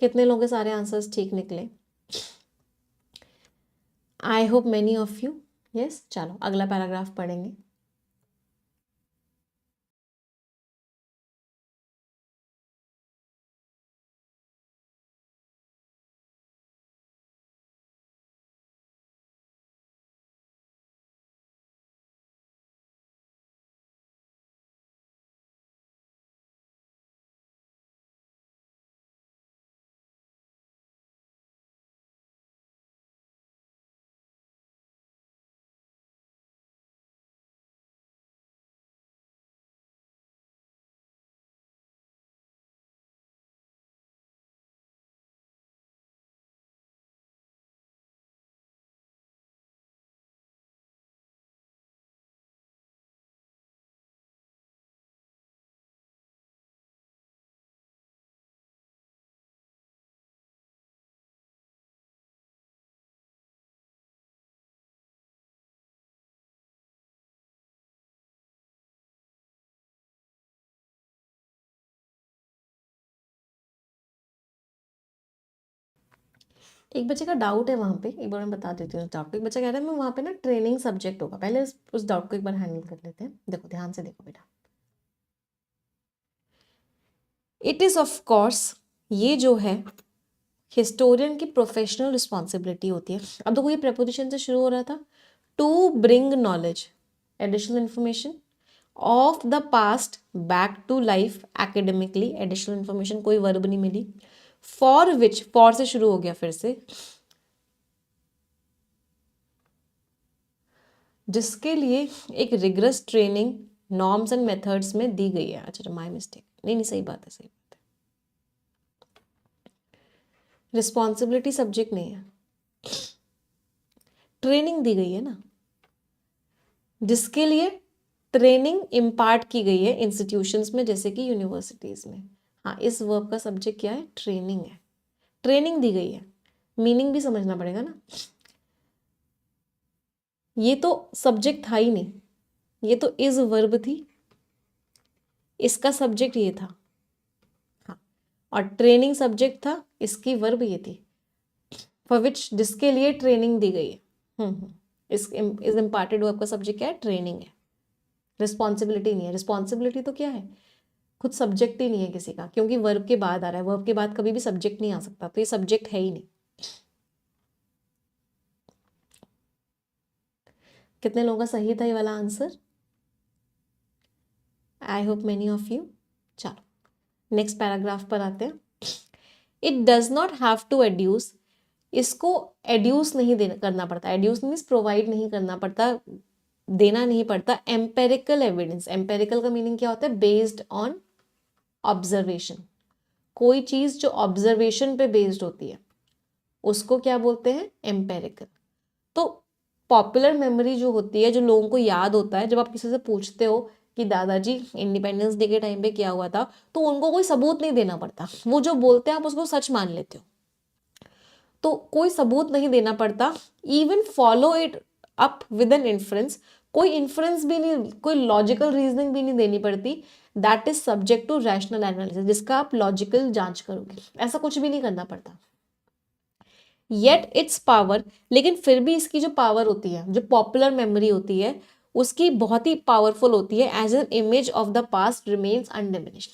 कितने लोगों के सारे answers ठीक निकले? आई hope many of you yes. चलो अगला पैराग्राफ पढ़ेंगे। एक बच्चे का डाउट है वहाँ पे, एक बार मैं बता देती हूँ डाउट। एक बच्चा कह रहा है मैं वहाँ पे ना ट्रेनिंग सब्जेक्ट होगा, पहले उस डाउट को एक बार हैंडल कर लेते हैं। देखो ध्यान से देखो बेटा, इट इज़ ऑफ कोर्स, ये जो है हिस्टोरियन की प्रोफेशनल रिस्पॉन्सिबिलिटी होती है। अब देखो ये प्रेपोजिशन से शुरू हो रहा था, to bring knowledge, additional information of the past back to life academically, additional information, कोई वर्ब नहीं मिली, फॉर विच, फॉर से शुरू हो गया फिर से, जिसके लिए एक rigorous training norms and methods में दी गई है। अच्छा माय मिस्टेक, नहीं सही बात है, सही बात है, रिस्पॉन्सिबिलिटी सब्जेक्ट नहीं है, ट्रेनिंग दी गई है ना, जिसके लिए ट्रेनिंग इम्पार्ट की गई है इंस्टीट्यूशंस में जैसे कि यूनिवर्सिटीज में। हाँ इस वर्ब का सब्जेक्ट क्या है, ट्रेनिंग है, ट्रेनिंग दी गई है, मीनिंग भी समझना पड़ेगा ना, ये तो सब्जेक्ट था ही नहीं, ये तो इज वर्ब थी, इसका सब्जेक्ट ये था, हाँ, और ट्रेनिंग सब्जेक्ट था, इसकी वर्ब ये थी, फॉर विच, जिसके लिए ट्रेनिंग दी गई है। इस इम्पार्टेड वर्ब का सब्जेक्ट क्या है, ट्रेनिंग है, रिस्पॉन्सिबिलिटी नहीं है। रिस्पॉन्सिबिलिटी तो क्या है, खुद सब्जेक्ट ही नहीं है किसी का, क्योंकि वर्ब के बाद आ रहा है, वर्ब के बाद कभी भी सब्जेक्ट नहीं आ सकता, तो ये सब्जेक्ट है ही नहीं। कितने लोगों का सही था ये वाला answer? I hope many of you. चलो नेक्स्ट पैराग्राफ पर आते हैं। It does not have to adduce, इसको एड्यूस नहीं करना पड़ता, एड्यूस मीन्स प्रोवाइड नहीं करना पड़ता, देना नहीं पड़ता एम्पेरिकल एविडेंस। एम्पेरिकल का मीनिंग क्या होता है, बेस्ड ऑन ऑब्जर्वेशन। कोई चीज जो ऑब्जर्वेशन पे बेस्ड होती है उसको क्या बोलते हैं, एम्पेरिकल। तो पॉपुलर मेमोरी जो होती है, जो लोगों को याद होता है, जब आप किसी से पूछते हो कि दादाजी इंडिपेंडेंस डे के टाइम पे क्या हुआ था, तो उनको कोई सबूत नहीं देना पड़ता, वो जो बोलते हैं आप उसको सच मान लेते हो, तो कोई सबूत नहीं देना पड़ता। Even follow it up with an inference, कोई इन्फ्रेंस भी नहीं, कोई लॉजिकल रीजनिंग भी नहीं देनी पड़ती, that is subject to rational analysis, जिसका आप लॉजिकल जांच करोगे, ऐसा कुछ भी नहीं करना पड़ता। येट इट्स पावर, लेकिन फिर भी इसकी जो पावर होती है, जो पॉपुलर मेमोरी होती है, उसकी बहुत ही पावरफुल होती है। As an image of the past remains undiminished,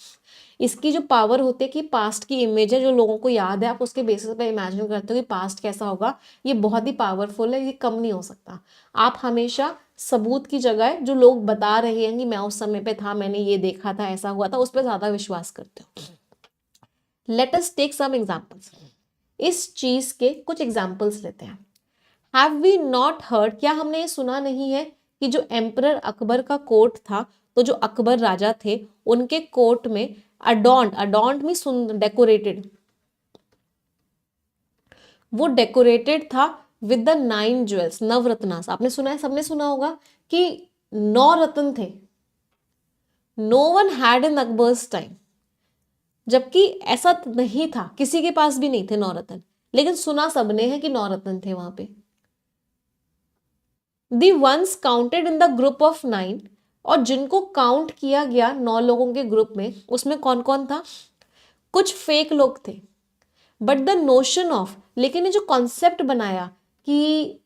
इसकी जो पावर होती है कि पास्ट की इमेज है जो लोगों को याद है, आप उसके बेसिस पे इमेजिन करते हो कि पास्ट कैसा होगा, ये बहुत ही पावरफुल है, ये कम नहीं हो सकता। आप हमेशा सबूत की जगह जो लोग बता रहे हैं कि मैं उस समय पे था, मैंने ये देखा था, ऐसा हुआ था, उस पर ज्यादा विश्वास करते हो। Let us take some examples, इस चीज के कुछ एग्जाम्पल्स लेते हैं। हैव वी नॉट हर्ड, क्या हमने ये सुना नहीं है कि जो एम्परर अकबर का कोर्ट था, तो जो अकबर राजा थे उनके कोर्ट में अडॉन्ड मीन डेकोरेटेड, वो डेकोरेटेड था विद द 9 ज्वेल्स, नवरत्नास। आपने सुना है, सबने सुना होगा कि 9 रत्न थे। No one had in Akbar's time, जबकि ऐसा नहीं था, किसी के पास भी नहीं थे 9 रत्न, लेकिन सुना सबने है कि 9 रत्न थे वहां पे। The ones counted in the group of 9, और जिनको काउंट किया गया 9 लोगों के ग्रुप में, उसमें कौन कौन था? कुछ फेक लोग थे, बट द नोशन ऑफ, लेकिन ये जो कॉन्सेप्ट बनाया कि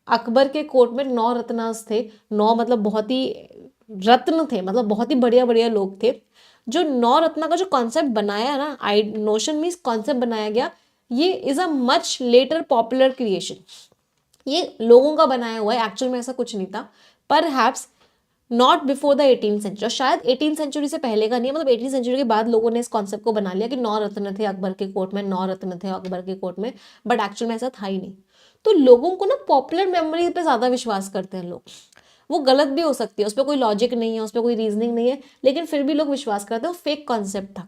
अकबर के कोर्ट में 9 रत्नास थे, 9 मतलब बहुत ही रत्न थे, मतलब बहुत ही बढ़िया बढ़िया लोग थे। जो 9 रत्ना का जो कॉन्सेप्ट बनाया ना, आई नोशन मीन्स कॉन्सेप्ट बनाया गया, ये is a much later popular creation, ये लोगों का बनाया हुआ है, एक्चुअल में ऐसा कुछ नहीं था। Perhaps not before the 18th century, शायद 18th सेंचुरी से पहले का नहीं है, मतलब 18th सेंचुरी के बाद लोगों ने इस कॉन्सेप्ट को बना लिया कि 9 रत्न थे अकबर के कोर्ट में, 9 रत्न थे अकबर के कोर्ट में, बट एक्चुअल में ऐसा था ही नहीं। तो लोगों को ना पॉपुलर मेमोरी पे ज्यादा विश्वास करते हैं लोग, वो गलत भी हो सकती है, उस पर कोई लॉजिक नहीं है, उस पर कोई रीजनिंग नहीं है, लेकिन फिर भी लोग विश्वास करते हैं, वो फेक कॉन्सेप्ट था।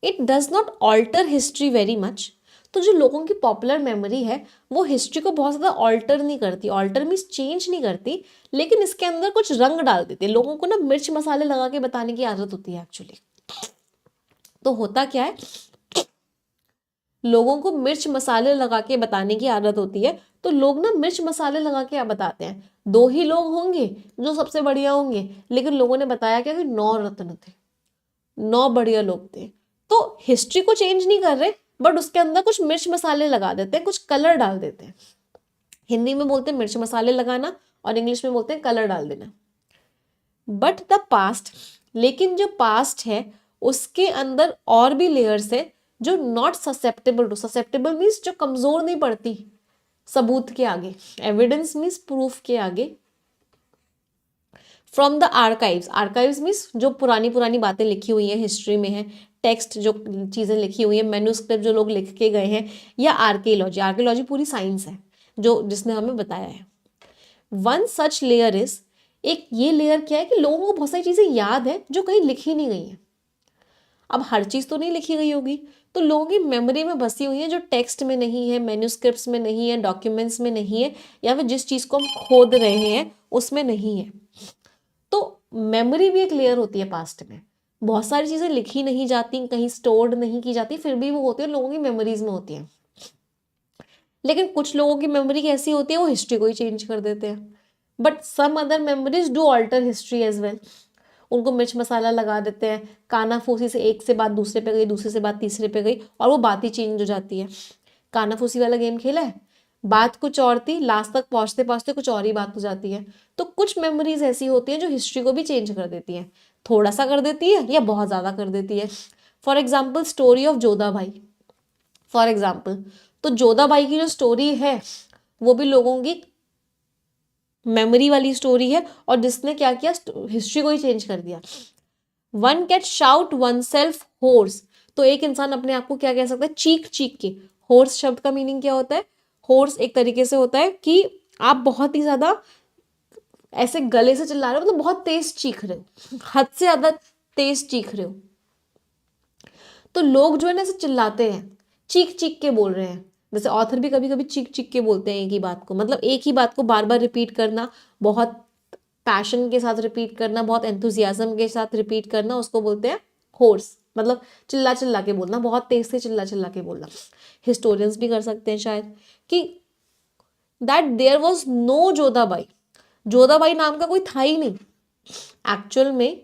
It does not alter history very much, तो जो लोगों की पॉपुलर मेमोरी है वो हिस्ट्री को बहुत ज़्यादा ऑल्टर नहीं करती, ऑल्टर मीन्स चेंज नहीं करती, लेकिन इसके अंदर कुछ रंग डाल देती है। लोगों को ना मिर्च मसाले लगा के बताने की आदत होती है एक्चुअली। तो होता क्या है, लोगों को मिर्च मसाले लगा के बताने की आदत होती है, तो लोग ना मिर्च मसाले लगा के बताते हैं। 2 ही लोग होंगे जो सबसे बढ़िया होंगे, लेकिन लोगों ने बताया क्या कि 9 रत्न थे, 9 बढ़िया लोग थे। तो हिस्ट्री को चेंज नहीं कर रहे, बट उसके अंदर कुछ मिर्च मसाले लगा देते हैं, कुछ कलर डाल देते हैं। हिंदी में बोलते हैं मिर्च मसाले लगाना, और इंग्लिश में बोलते हैं कलर डाल देना। बट द पास्ट, लेकिन जो पास्ट है उसके अंदर और भी लेयर्स है जो not susceptible to, susceptible means जो कमजोर नहीं पड़ती सबूत के आगे, एविडेंस मीन्स प्रूफ के आगे। From the archives, archives means जो पुरानी पुरानी बातें लिखी हुई हैं, हिस्ट्री में है, टेक्स्ट जो चीज़ें लिखी हुई हैं, मैन्युस्क्रिप्ट जो लोग लिख के गए हैं, या आर्कियोलॉजी, आर्कियोलॉजी पूरी साइंस है जो जिसने हमें बताया है। वन सच लेयर इज, एक ये लेयर क्या है कि लोगों को बहुत सारी चीज़ें याद है जो कहीं लिखी नहीं गई हैं। अब हर चीज़ तो नहीं लिखी गई होगी, तो लोगों की मेमोरी में बसी हुई है जो टेक्स्ट में नहीं है, मैन्युस्क्रिप्ट्स में नहीं है, डॉक्यूमेंट्स में नहीं है, या फिर जिस चीज़ को हम खोद रहे हैं उसमें नहीं है। तो मेमोरी भी एक लेयर होती है पास्ट में, बहुत सारी चीजें लिखी नहीं जाती, कहीं स्टोर्ड नहीं की जाती, फिर भी वो होती है लोगों की मेमोरीज में होती है। लेकिन कुछ लोगों की मेमोरी कैसी होती है, वो हिस्ट्री को ही चेंज कर देते हैं। But some other memories do alter history as well, उनको मिर्च मसाला लगा देते हैं, कानाफूसी से एक से बात दूसरे पे गई, दूसरे से बात तीसरे पे गई, और वो बात ही चेंज हो जाती है। कानाफूसी वाला गेम खेला है, बात कुछ और थी, लास्ट तक पहुंचते पहुंचते कुछ और ही बात हो जाती है। तो कुछ मेमोरीज ऐसी होती है जो हिस्ट्री को भी चेंज कर देती है, थोड़ा सा कर देती है या बहुत ज्यादा कर देती है। For example story of Jodha भाई, फॉर एग्जाम्पल, तो जोधा भाई की जो स्टोरी है वो भी लोगों की मेमोरी वाली स्टोरी है, और जिसने क्या किया, हिस्ट्री को ही चेंज कर दिया। One can shout one self hoarse, तो एक इंसान अपने आप को क्या कह सकता है, चीख चीख के। होर्स शब्द का मीनिंग क्या होता है, होर्स एक तरीके से होता है कि आप बहुत ही ज्यादा ऐसे गले से चिल्ला रहे हो, मतलब बहुत तेज चीख रहे हो, हद से ज्यादा तेज चीख रहे हो। तो लोग जो है ना ऐसे चिल्लाते हैं, चीख चीख के बोल रहे हैं। जैसे ऑथर भी कभी कभी चीख चीख के बोलते हैं एक ही बात को, मतलब एक ही बात को बार बार रिपीट करना, बहुत पैशन के साथ रिपीट करना, बहुत एंथुजियाज्म के साथ रिपीट करना, उसको बोलते हैं होर्स, मतलब चिल्ला चिल्ला के बोलना, बहुत तेज से चिल्ला चिल्ला के बोलना। हिस्टोरियंस भी कर सकते हैं शायद कि that there was no Jodhabai, Jodhabai नाम का कोई था ही नहीं, एक्चुअल में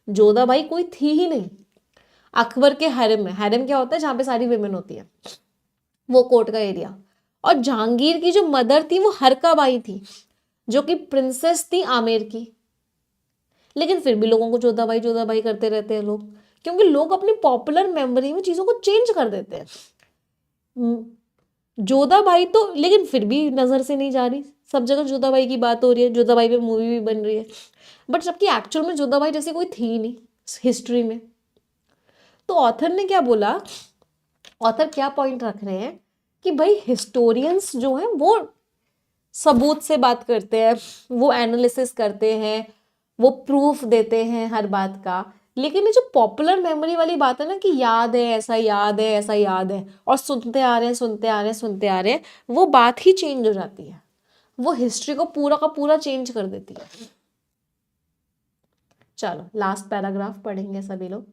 जोधाबाई कोई थी ही नहीं। अकबर के हैरम में, हैरम क्या होता है, जहां पे सारी विमेन होती है, वो कोर्ट का एरिया। और जहांगीर की जो मदर थी वो हरकाबाई थी, जो कि प्रिंसेस थी आमेर की। लेकिन फिर भी लोगों को जोधाबाई जोधाबाई करते रहते हैं लोग, क्योंकि लोग अपनी पॉपुलर मेमोरी में चीजों को चेंज कर देते हैं। जोधाबाई तो लेकिन फिर भी नजर से नहीं जा रही, सब जगह जोधाबाई की बात हो रही है, जोधाबाई पे मूवी भी बन रही है, बट जबकि एक्चुअल में जोधाबाई जैसी कोई थी ही नहीं हिस्ट्री में। तो ऑथर ने क्या बोला, ऑथर क्या पॉइंट रख रहे हैं कि भाई हिस्टोरियंस जो हैं वो सबूत से बात करते हैं, वो एनालिसिस करते हैं, वो प्रूफ देते हैं हर बात का। लेकिन ये जो पॉपुलर मेमोरी वाली बात है ना, कि याद है ऐसा, याद है ऐसा, याद है, और सुनते आ रहे हैं सुनते आ रहे हैं सुनते आ रहे हैं, वो बात ही चेंज हो जाती है, वो हिस्ट्री को पूरा का पूरा चेंज कर देती है। चलो लास्ट पैराग्राफ पढ़ेंगे सभी लोग।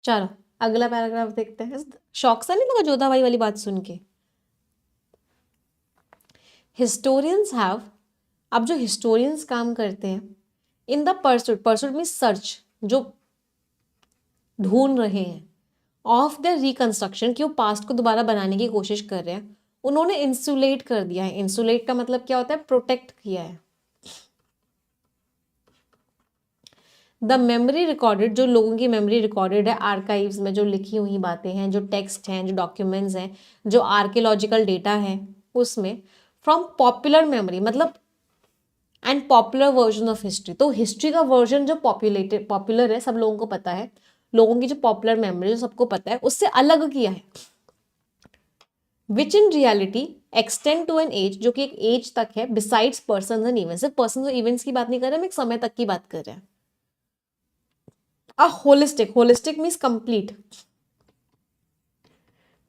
चलो अगला पैराग्राफ देखते हैं। शौक सा नहीं लगा जोधाबाई वाली बात सुन के? हिस्टोरियंस हैव, अब जो हिस्टोरियंस काम करते हैं in the pursuit, pursuit mean search, जो ढूंढ रहे हैं, ऑफ द रिकंस्ट्रक्शन, कि वो पास्ट को दोबारा बनाने की कोशिश कर रहे हैं, उन्होंने इंसुलेट कर दिया है। इंसुलेट का मतलब क्या होता है, प्रोटेक्ट किया है। द मेमोरी रिकॉर्डेड, जो लोगों की मेमोरी रिकॉर्डेड है आर्काइव्स में, जो लिखी हुई बातें हैं, जो टेक्स्ट हैं, जो डॉक्यूमेंट्स हैं, जो आर्कियोलॉजिकल डेटा है उसमें, फ्रॉम पॉपुलर मेमोरी मतलब and popular version of history. तो हिस्ट्री का वर्जन जो पॉपुलर है, सब लोगों को पता है, लोगों की जो पॉपुलर मेमोरी जो सबको पता है, उससे अलग किया है। Which in reality extend to an age, जो कि एक एज तक है, बिसाइड्स पर्सन एंड इवेंट्स। सिर्फ पर्सन और इवेंट्स की बात नहीं कर रहे, हम एक समय तक की बात कर रहे हैं। होलिस्टिक, होलिस्टिक मीन्स कंप्लीट,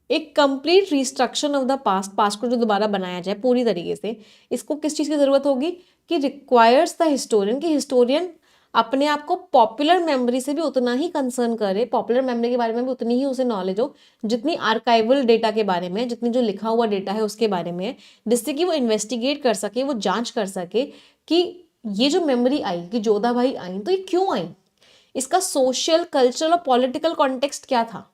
एक complete restriction of the past, past को जो दोबारा बनाया जाए पूरी तरीके से। इसको किस चीज की जरूरत होगी, कि रिक्वायर्स द हिस्टोरियन, कि हिस्टोरियन अपने आप को पॉपुलर मेमोरी से भी उतना ही कंसर्न करे, पॉपुलर मेमोरी के बारे में भी उतनी ही उसे नॉलेज हो जितनी आर्काइवल डेटा के बारे में, जितनी जो लिखा हुआ डेटा है उसके बारे में, जिससे कि वो इन्वेस्टिगेट कर सके, वो जांच कर सके कि ये जो मेमोरी आई, कि जोधाबाई आई, तो ये क्यों आई, इसका सोशल, कल्चरल और पॉलिटिकल कॉन्टेक्स्ट क्या था।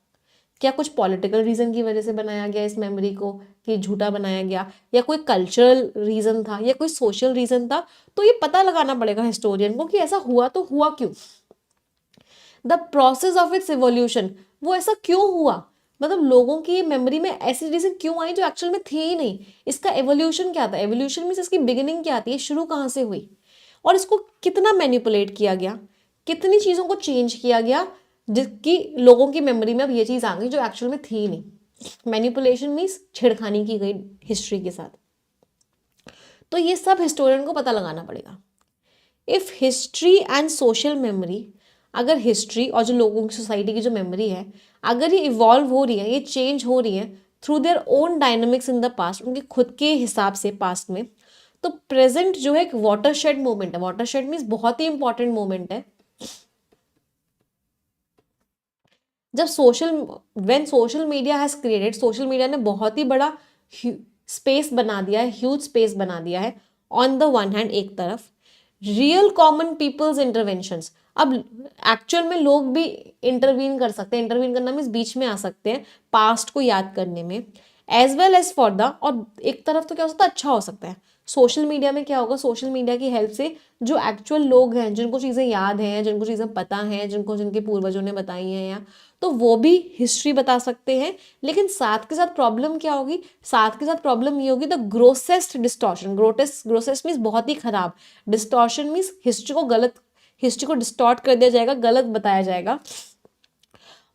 क्या कुछ पॉलिटिकल रीजन की वजह से बनाया गया इस मेमोरी को, कि झूठा बनाया गया, या कोई कल्चरल रीजन था, या कोई सोशल रीजन था। तो ये पता लगाना पड़ेगा हिस्टोरियन को कि ऐसा हुआ तो हुआ क्यों। The process of its evolution, वो ऐसा क्यों हुआ, मतलब लोगों की मेमोरी में ऐसी रीजन क्यों आई जो एक्चुअल में थी ही नहीं। इसका एवोल्यूशन क्या था, एवोल्यूशन मीन्स इसकी बिगिनिंग क्या थी, शुरू कहाँ से हुई, और इसको कितना मैनिपुलेट किया गया, कितनी चीज़ों को चेंज किया गया, जिसकी लोगों की मेमोरी में अब ये चीज़ आ गई जो एक्चुअल में थी नहीं। मैनिपुलेशन मीन्स छेड़खानी की गई हिस्ट्री के साथ। तो ये सब हिस्टोरियन को पता लगाना पड़ेगा। If history and social memory, अगर हिस्ट्री और जो लोगों की सोसाइटी की जो मेमोरी है, अगर ये इवॉल्व हो रही है, ये चेंज हो रही है through their own dynamics in the past, उनके खुद के हिसाब से पास्ट में, तो प्रेजेंट जो है एक वाटरशेड मोमेंट है। वाटरशेड मीन्स बहुत ही इंपॉर्टेंट मोमेंट है। जब when social media has created, social media ने बहुत ही बड़ा स्पेस बना दिया है, ह्यूज स्पेस बना दिया है। ऑन द वन हैंड, एक तरफ रियल कॉमन पीपल्स इंटरवेंशंस, अब एक्चुअल में लोग भी इंटरवीन कर सकते हैं, इंटरवीन करना मीन्स बीच में आ सकते हैं पास्ट को याद करने में, as well as for the, और एक तरफ तो क्या हो सकता है, अच्छा हो सकता है। सोशल मीडिया में क्या होगा, सोशल मीडिया की हेल्प से जो एक्चुअल लोग हैं, जिनको चीज़ें याद हैं, जिनको चीज़ें पता हैं, जिनको जिनके पूर्वजों ने बताई हैं, या तो वो भी हिस्ट्री बता सकते हैं। लेकिन साथ के साथ प्रॉब्लम क्या होगी, साथ के साथ प्रॉब्लम ये होगी द ग्रोसेस्ट डिस्टॉर्शन, ग्रोसेस्ट मीन्स बहुत ही खराब, डिस्टॉर्शन मीन्स हिस्ट्री को गलत, हिस्ट्री को डिस्टॉर्ट कर दिया जाएगा, गलत बताया जाएगा,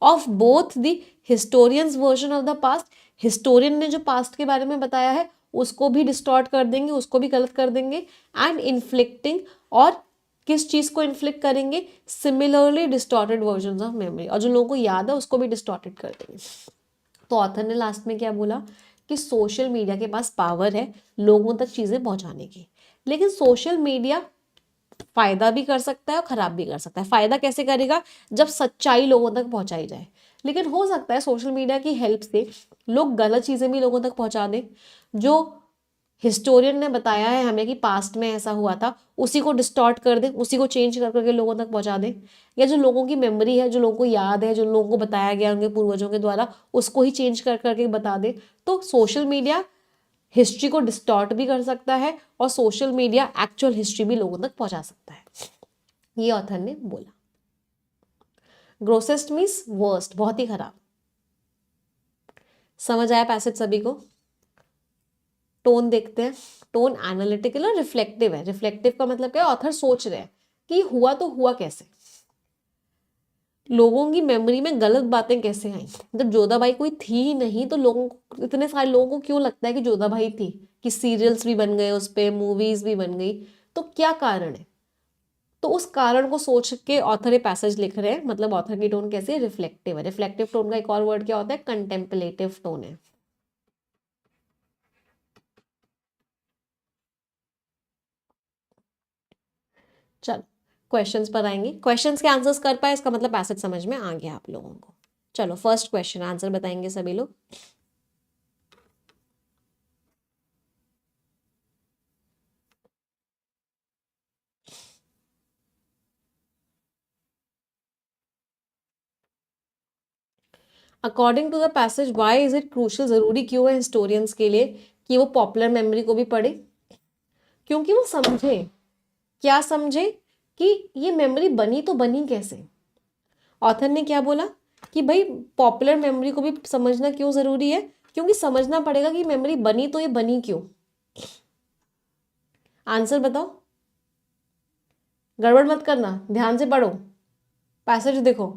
of both the historians version of the past, historian ने जो पास्ट के बारे में बताया है उसको भी डिस्टॉर्ट कर देंगे, उसको भी गलत कर देंगे, एंड इन्फ्लिक्टिंग, और किस चीज को इन्फ्लिक्ट करेंगे, similarly distorted version of memory, और जो लोगों को याद है उसको भी डिस्टॉर्टेड कर देंगे। तो ऑथर ने लास्ट में क्या बोला कि सोशल मीडिया के पास पावर है लोगों तक चीजें पहुंचाने की, लेकिन सोशल मीडिया फायदा भी कर सकता है और खराब भी कर सकता है। फायदा कैसे करेगा, जब सच्चाई लोगों तक पहुंचाई जाए, लेकिन हो सकता है सोशल मीडिया की हेल्प से लोग गलत चीजें भी लोगों तक पहुंचा दें, जो हिस्टोरियन ने बताया है हमें कि पास्ट में ऐसा हुआ था, उसी को डिस्टॉर्ट कर दें, उसी को चेंज कर करके लोगों तक पहुंचा दें, या जो लोगों की मेमोरी है, जो लोगों को याद है, जो लोगों को बताया गया उनके पूर्वजों के द्वारा, उसको ही चेंज कर करके बता दें। तो सोशल मीडिया हिस्ट्री को डिस्टॉर्ट भी कर सकता है, और सोशल मीडिया एक्चुअल हिस्ट्री भी लोगों तक पहुंचा सकता है, ये ऑथर ने बोला। ग्रोसेस्ट मीन्स वर्स्ट, बहुत ही खराब। समझ आया पैसेज सभी को? टोन देखते हैं, टोन एनालिटिकल और रिफ्लेक्टिव है। रिफ्लेक्टिव का मतलब क्या है, ऑथर सोच रहे हैं कि हुआ तो हुआ कैसे, लोगों की मेमोरी में गलत बातें कैसे आई, जब जोधाबाई कोई थी ही नहीं तो लोगों को, इतने सारे लोगों को क्यों लगता है कि जोधाबाई थी, कि सीरियल्स भी बन गए उस पे, मूवीज भी बन गई, तो क्या कारण है, तो उस कारण को सोच के ऑथर ये पैसेज लिख रहे हैं। मतलब ऑथर की टोन कैसी है, रिफ्लेक्टिव है। रिफ्लेक्टिव टोन का एक और वर्ड क्या होता है, कंटेम्पलेटिव टोन है। चलो क्वेश्चंस पर आएंगे, क्वेश्चंस के आंसर्स कर पाए इसका मतलब पैसेज समझ में आ गया आप लोगों को। चलो फर्स्ट क्वेश्चन आंसर बताएंगे सभी लोग। According to the passage why is it crucial, जरूरी क्यों है हिस्टोरियंस के लिए कि वो पॉपुलर मेमोरी को भी पढ़े, क्योंकि वो समझे, क्या समझे, कि ये मेमोरी बनी तो बनी कैसे। ऑथर ने क्या बोला कि भाई पॉपुलर मेमोरी को भी समझना क्यों जरूरी है, क्योंकि समझना पड़ेगा कि मेमोरी बनी तो ये बनी क्यों। आंसर बताओ, गड़बड़ मत करना, ध्यान से पढ़ो, पैसेज देखो।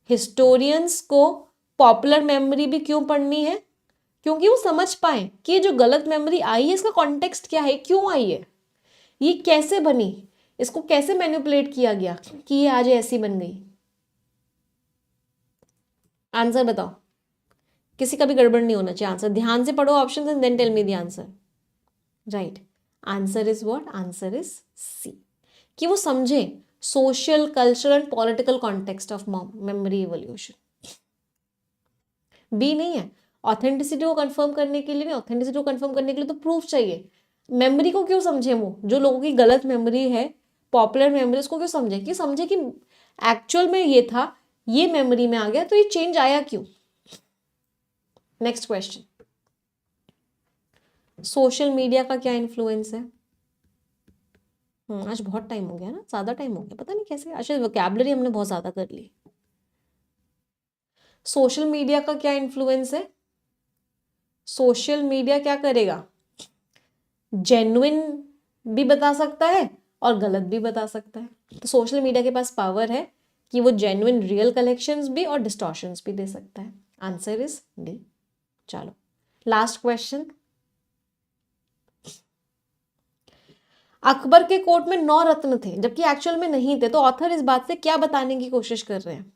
हिस्टोरियंस को पॉपुलर मेमोरी भी क्यों पढ़नी है, क्योंकि वो समझ पाए कि जो गलत मेमोरी आई है इसका कॉन्टेक्स्ट क्या है, क्यों आई है, ये कैसे बनी, इसको कैसे मैनिपुलेट किया गया कि ये आज ऐसी बन गई। आंसर बताओ, किसी का भी गड़बड़ नहीं होना चाहिए, आंसर ध्यान से पढ़ो option and then tell me the answer. Right, answer is what, answer is C, कि वो समझे social, cultural and political context of memory evolution. B नहीं है, ऑथेंटिसिटी को कंफर्म करने के लिए नहीं, ऑथेंटिसिटी को कंफर्म करने के लिए तो प्रूफ चाहिए। मेमोरी को क्यों समझे, वो जो लोगों की गलत मेमोरी है, पॉपुलर मेमोरी, उसको क्यों समझे, कि समझे कि एक्चुअल में ये था, ये मेमोरी में आ गया, तो ये चेंज आया क्यों। नेक्स्ट क्वेश्चन, सोशल मीडिया का क्या इन्फ्लुएंस है। आज बहुत टाइम हो गया ना, ज्यादा टाइम हो गया, पता नहीं कैसे, अच्छा वोकैबुलरी हमने बहुत ज्यादा कर ली। सोशल मीडिया का क्या इन्फ्लुएंस है, सोशल मीडिया क्या करेगा, जेन्युइन भी बता सकता है और गलत भी बता सकता है। तो सोशल मीडिया के पास पावर है कि वो जेन्युइन रियल कलेक्शंस भी और डिस्टॉर्शंस भी दे सकता है। Answer is D. चलो लास्ट क्वेश्चन, अकबर के कोर्ट में 9 रत्न थे जबकि एक्चुअल में नहीं थे, तो ऑथर इस बात से क्या बताने की कोशिश कर रहे हैं,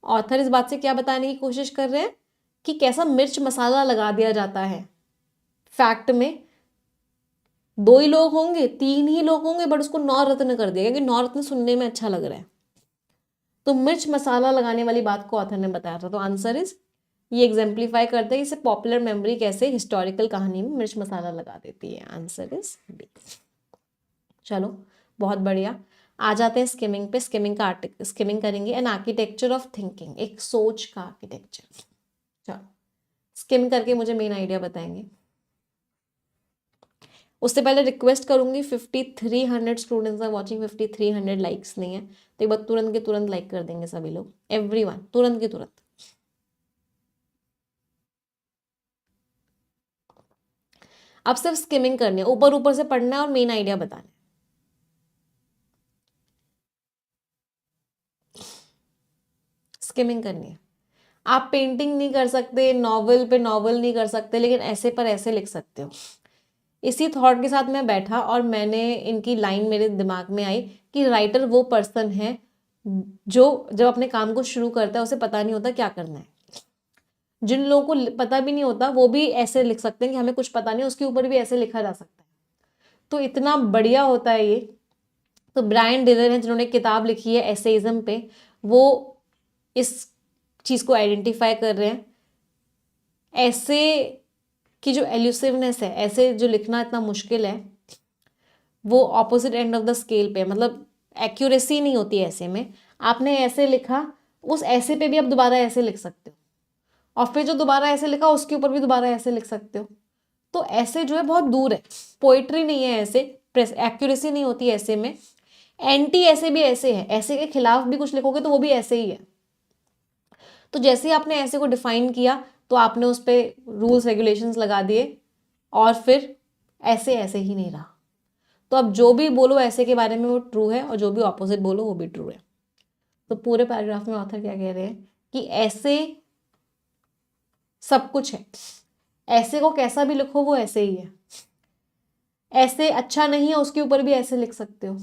ऑथर इस बात से क्या बताने की कोशिश कर रहे हैं कि कैसा मिर्च मसाला लगा दिया जाता है, फैक्ट में 2 ही लोग होंगे, 3 ही लोग होंगे, बट उसको 9 रत्न कर दिया क्योंकि 9 रत्न सुनने में अच्छा लग रहा है, तो मिर्च मसाला लगाने वाली बात को ऑथर ने बताया था। तो आंसर इज, ये एग्जाम्प्लीफाई करते हैं इसे पॉपुलर मेमोरी कैसे हिस्टोरिकल कहानी में मिर्च मसाला लगा देती है। Answer is B. चलो बहुत बढ़िया। आ जाते हैं स्किमिंग पे। स्किमिंग करेंगे एन आर्किटेक्चर ऑफ थिंकिंग, एक सोच का आर्किटेक्चर। चलो स्किम करके मुझे मेन आइडिया बताएंगे। उससे पहले रिक्वेस्ट करूंगी, 5300 स्टूडेंट्स आर वाचिंग, 5300 लाइक्स नहीं है तो एक बार तुरंत के तुरंत लाइक कर देंगे सभी लोग, एवरीवन, तुरंत के तुरंत। अब सिर्फ स्किमिंग करनी है, ऊपर ऊपर से पढ़ना है और मेन आइडिया बताना है। स्किमिंग करनी है। आप पेंटिंग नहीं कर सकते, नॉवल पे नॉवल नहीं कर सकते, लेकिन ऐसे पर ऐसे लिख सकते हो। इसी थॉट के साथ मैं बैठा और मैंने इनकी लाइन मेरे दिमाग में आई कि राइटर वो पर्सन है जो जब अपने काम को शुरू करता है उसे पता नहीं होता क्या करना है। जिन लोगों को पता भी नहीं होता वो भी ऐसे लिख सकते हैं कि हमें कुछ पता नहीं, उसके ऊपर भी ऐसे लिखा जा सकता है। तो इतना बढ़िया होता है ये। तो ब्रायन डिलर हैं जिन्होंने किताब लिखी है एसेइज्म पे, वो इस चीज को आइडेंटिफाई कर रहे हैं। ऐसे की जो एल्यूसिवनेस है, ऐसे जो लिखना इतना मुश्किल है, वो opposite end of the scale पे, मतलब एक्यूरेसी नहीं होती ऐसे में। आपने ऐसे लिखा, उस ऐसे पे भी आप दोबारा ऐसे लिख सकते हो, और फिर जो दोबारा ऐसे लिखा उसके ऊपर भी दोबारा ऐसे लिख सकते हो। तो ऐसे जो है बहुत दूर है, पोइट्री नहीं है ऐसे, एक्यूरेसी नहीं होती ऐसे में। एंटी ऐसे भी ऐसे है, ऐसे के खिलाफ भी कुछ लिखोगे तो वो भी ऐसे ही है। तो जैसे ही आपने ऐसे को डिफाइन किया तो आपने उस पर रूल्स रेगुलेशंस लगा दिए, और फिर ऐसे ऐसे ही नहीं रहा। तो अब जो भी बोलो ऐसे के बारे में वो ट्रू है, और जो भी ऑपोजिट बोलो वो भी ट्रू है। तो पूरे पैराग्राफ में ऑथर क्या कह रहे हैं कि ऐसे सब कुछ है, ऐसे को कैसा भी लिखो वो ऐसे ही है। ऐसे अच्छा नहीं है उसके ऊपर भी ऐसे लिख सकते हो,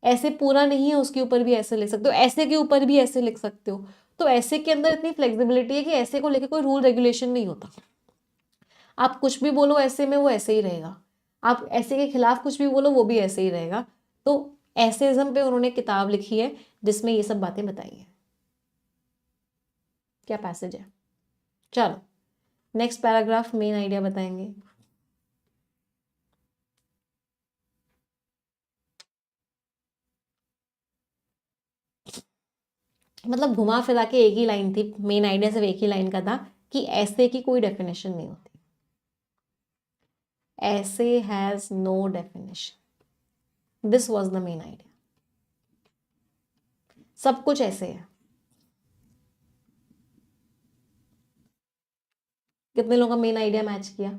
ऐसे पूरा नहीं है उसके ऊपर भी ऐसे लिख सकते हो, ऐसे के ऊपर भी ऐसे लिख सकते हो। तो ऐसे के अंदर इतनी फ्लेक्सिबिलिटी है कि ऐसे को लेकर कोई रूल रेगुलेशन नहीं होता। आप कुछ भी बोलो ऐसे में वो ऐसे ही रहेगा, आप ऐसे के खिलाफ कुछ भी बोलो वो भी ऐसे ही रहेगा। तो ऐसेइज्म पे उन्होंने किताब लिखी है जिसमें ये सब बातें बताई हैं। क्या पैसेज है। चलो नेक्स्ट पैराग्राफ मेन आइडिया बताएंगे। मतलब घुमा फिरा के एक ही लाइन थी, मेन आइडिया सिर्फ एक ही लाइन का था कि ऐसे की कोई डेफिनेशन नहीं होती। ऐसे has no definition, this was the main idea. सब कुछ ऐसे है। कितने लोगों का मेन आइडिया मैच किया।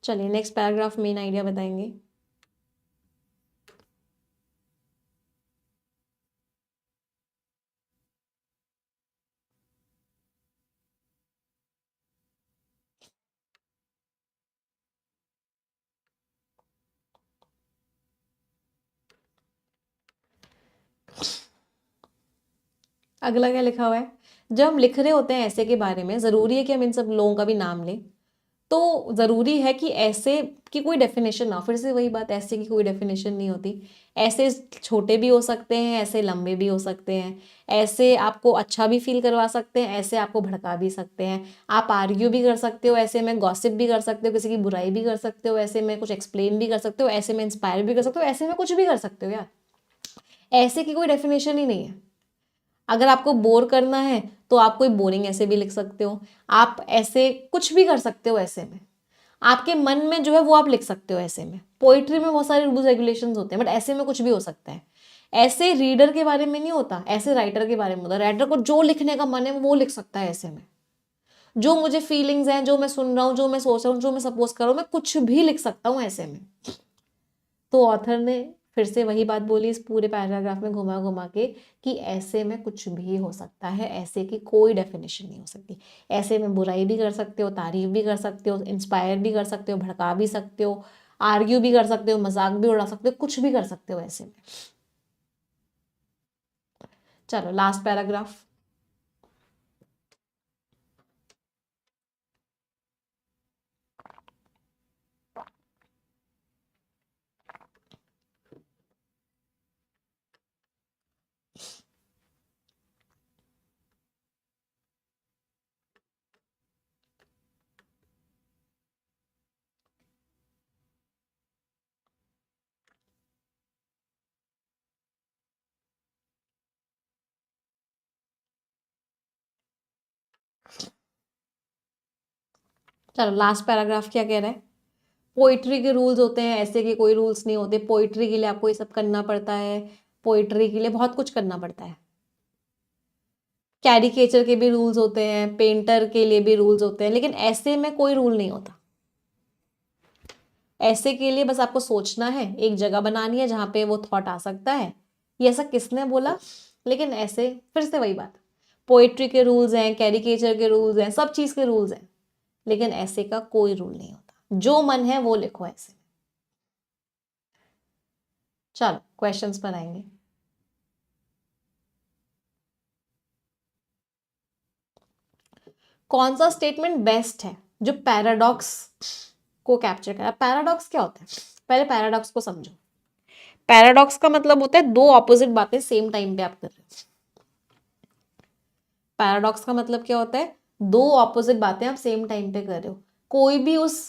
चलिए नेक्स्ट पैराग्राफ मेन आइडिया बताएंगे। अगला क्या लिखा हुआ है। जब हम लिख रहे होते हैं ऐसे के बारे में, जरूरी है कि हम इन सब लोगों का भी नाम लें। तो जरूरी है कि ऐसे की कोई डेफिनेशन ना हो। फिर से वही बात, ऐसे की कोई डेफिनेशन नहीं होती। ऐसे छोटे भी हो सकते हैं, ऐसे लंबे भी हो सकते हैं। ऐसे आपको अच्छा भी फील करवा सकते हैं, ऐसे आपको भड़का भी सकते हैं। आप आर्ग्यू भी कर सकते हो ऐसे में, गॉसिप भी कर सकते हो, किसी की बुराई भी कर सकते हो ऐसे में, कुछ एक्सप्लेन भी कर सकते हो ऐसे में, इंस्पायर भी कर सकते हो ऐसे में, कुछ भी कर सकते हो यार। ऐसे की कोई डेफिनेशन ही नहीं है। अगर आपको बोर करना है तो आप कोई बोरिंग ऐसे भी लिख सकते हो, आप ऐसे कुछ भी कर सकते हो ऐसे में। आपके मन में जो है वो आप लिख सकते हो ऐसे में। पोइट्री में बहुत सारे रूल्स रेगुलेशंस होते हैं, बट ऐसे में कुछ भी हो सकता है। ऐसे रीडर के बारे में नहीं होता, ऐसे राइटर के बारे में होता है। राइटर को जो लिखने का मन है वो लिख सकता है ऐसे में। जो मुझे फीलिंग्स हैं, जो मैं सुन रहा हूँ, जो मैं सोच रहा हूँ, जो मैं सपोज कर रहा हूँ, मैं कुछ भी लिख सकता हूँ ऐसे में। तो ऑथर ने फिर से वही बात बोली इस पूरे पैराग्राफ में घुमा घुमा के कि ऐसे में कुछ भी हो सकता है, ऐसे की कोई डेफिनेशन नहीं हो सकती। ऐसे में बुराई भी कर सकते हो, तारीफ भी कर सकते हो, इंस्पायर भी कर सकते हो, भड़का भी सकते हो, आर्ग्यू भी कर सकते हो, मजाक भी उड़ा सकते हो, कुछ भी कर सकते हो ऐसे में। चलो लास्ट पैराग्राफ। चलो लास्ट पैराग्राफ क्या कह रहा है, पोइट्री के रूल्स होते हैं, ऐसे के कोई रूल्स नहीं होते, पोइट्री के लिए आपको ये सब करना पड़ता है, पोइट्री के लिए बहुत कुछ करना पड़ता है। कैरिकेचर के भी रूल्स होते हैं, पेंटर के लिए भी रूल्स होते हैं, लेकिन ऐसे में कोई रूल नहीं होता। ऐसे के लिए बस आपको सोचना है, एक जगह बनानी है जहां पे वो थॉट आ सकता है। ये ऐसा किसने बोला, लेकिन ऐसे फिर से वही बात, पोइट्री के रूल्स हैं, कैरिकेचर के रूल्स हैं, सब चीज के रूल्स हैं, लेकिन ऐसे का कोई रूल नहीं होता, जो मन है वो लिखो ऐसे। चलो क्वेश्चंस पर आएंगे। कौन सा स्टेटमेंट बेस्ट है जो पैराडॉक्स को कैप्चर करा। पैराडॉक्स क्या होता है, पहले पैराडॉक्स को समझो। पैराडॉक्स का मतलब होता है दो ऑपोजिट बातें सेम टाइम पे आप कर रहे हो। पैराडॉक्स का मतलब क्या होता है, दो ऑपोजिट बातें आप सेम टाइम पे कर रहे हो। कोई भी उस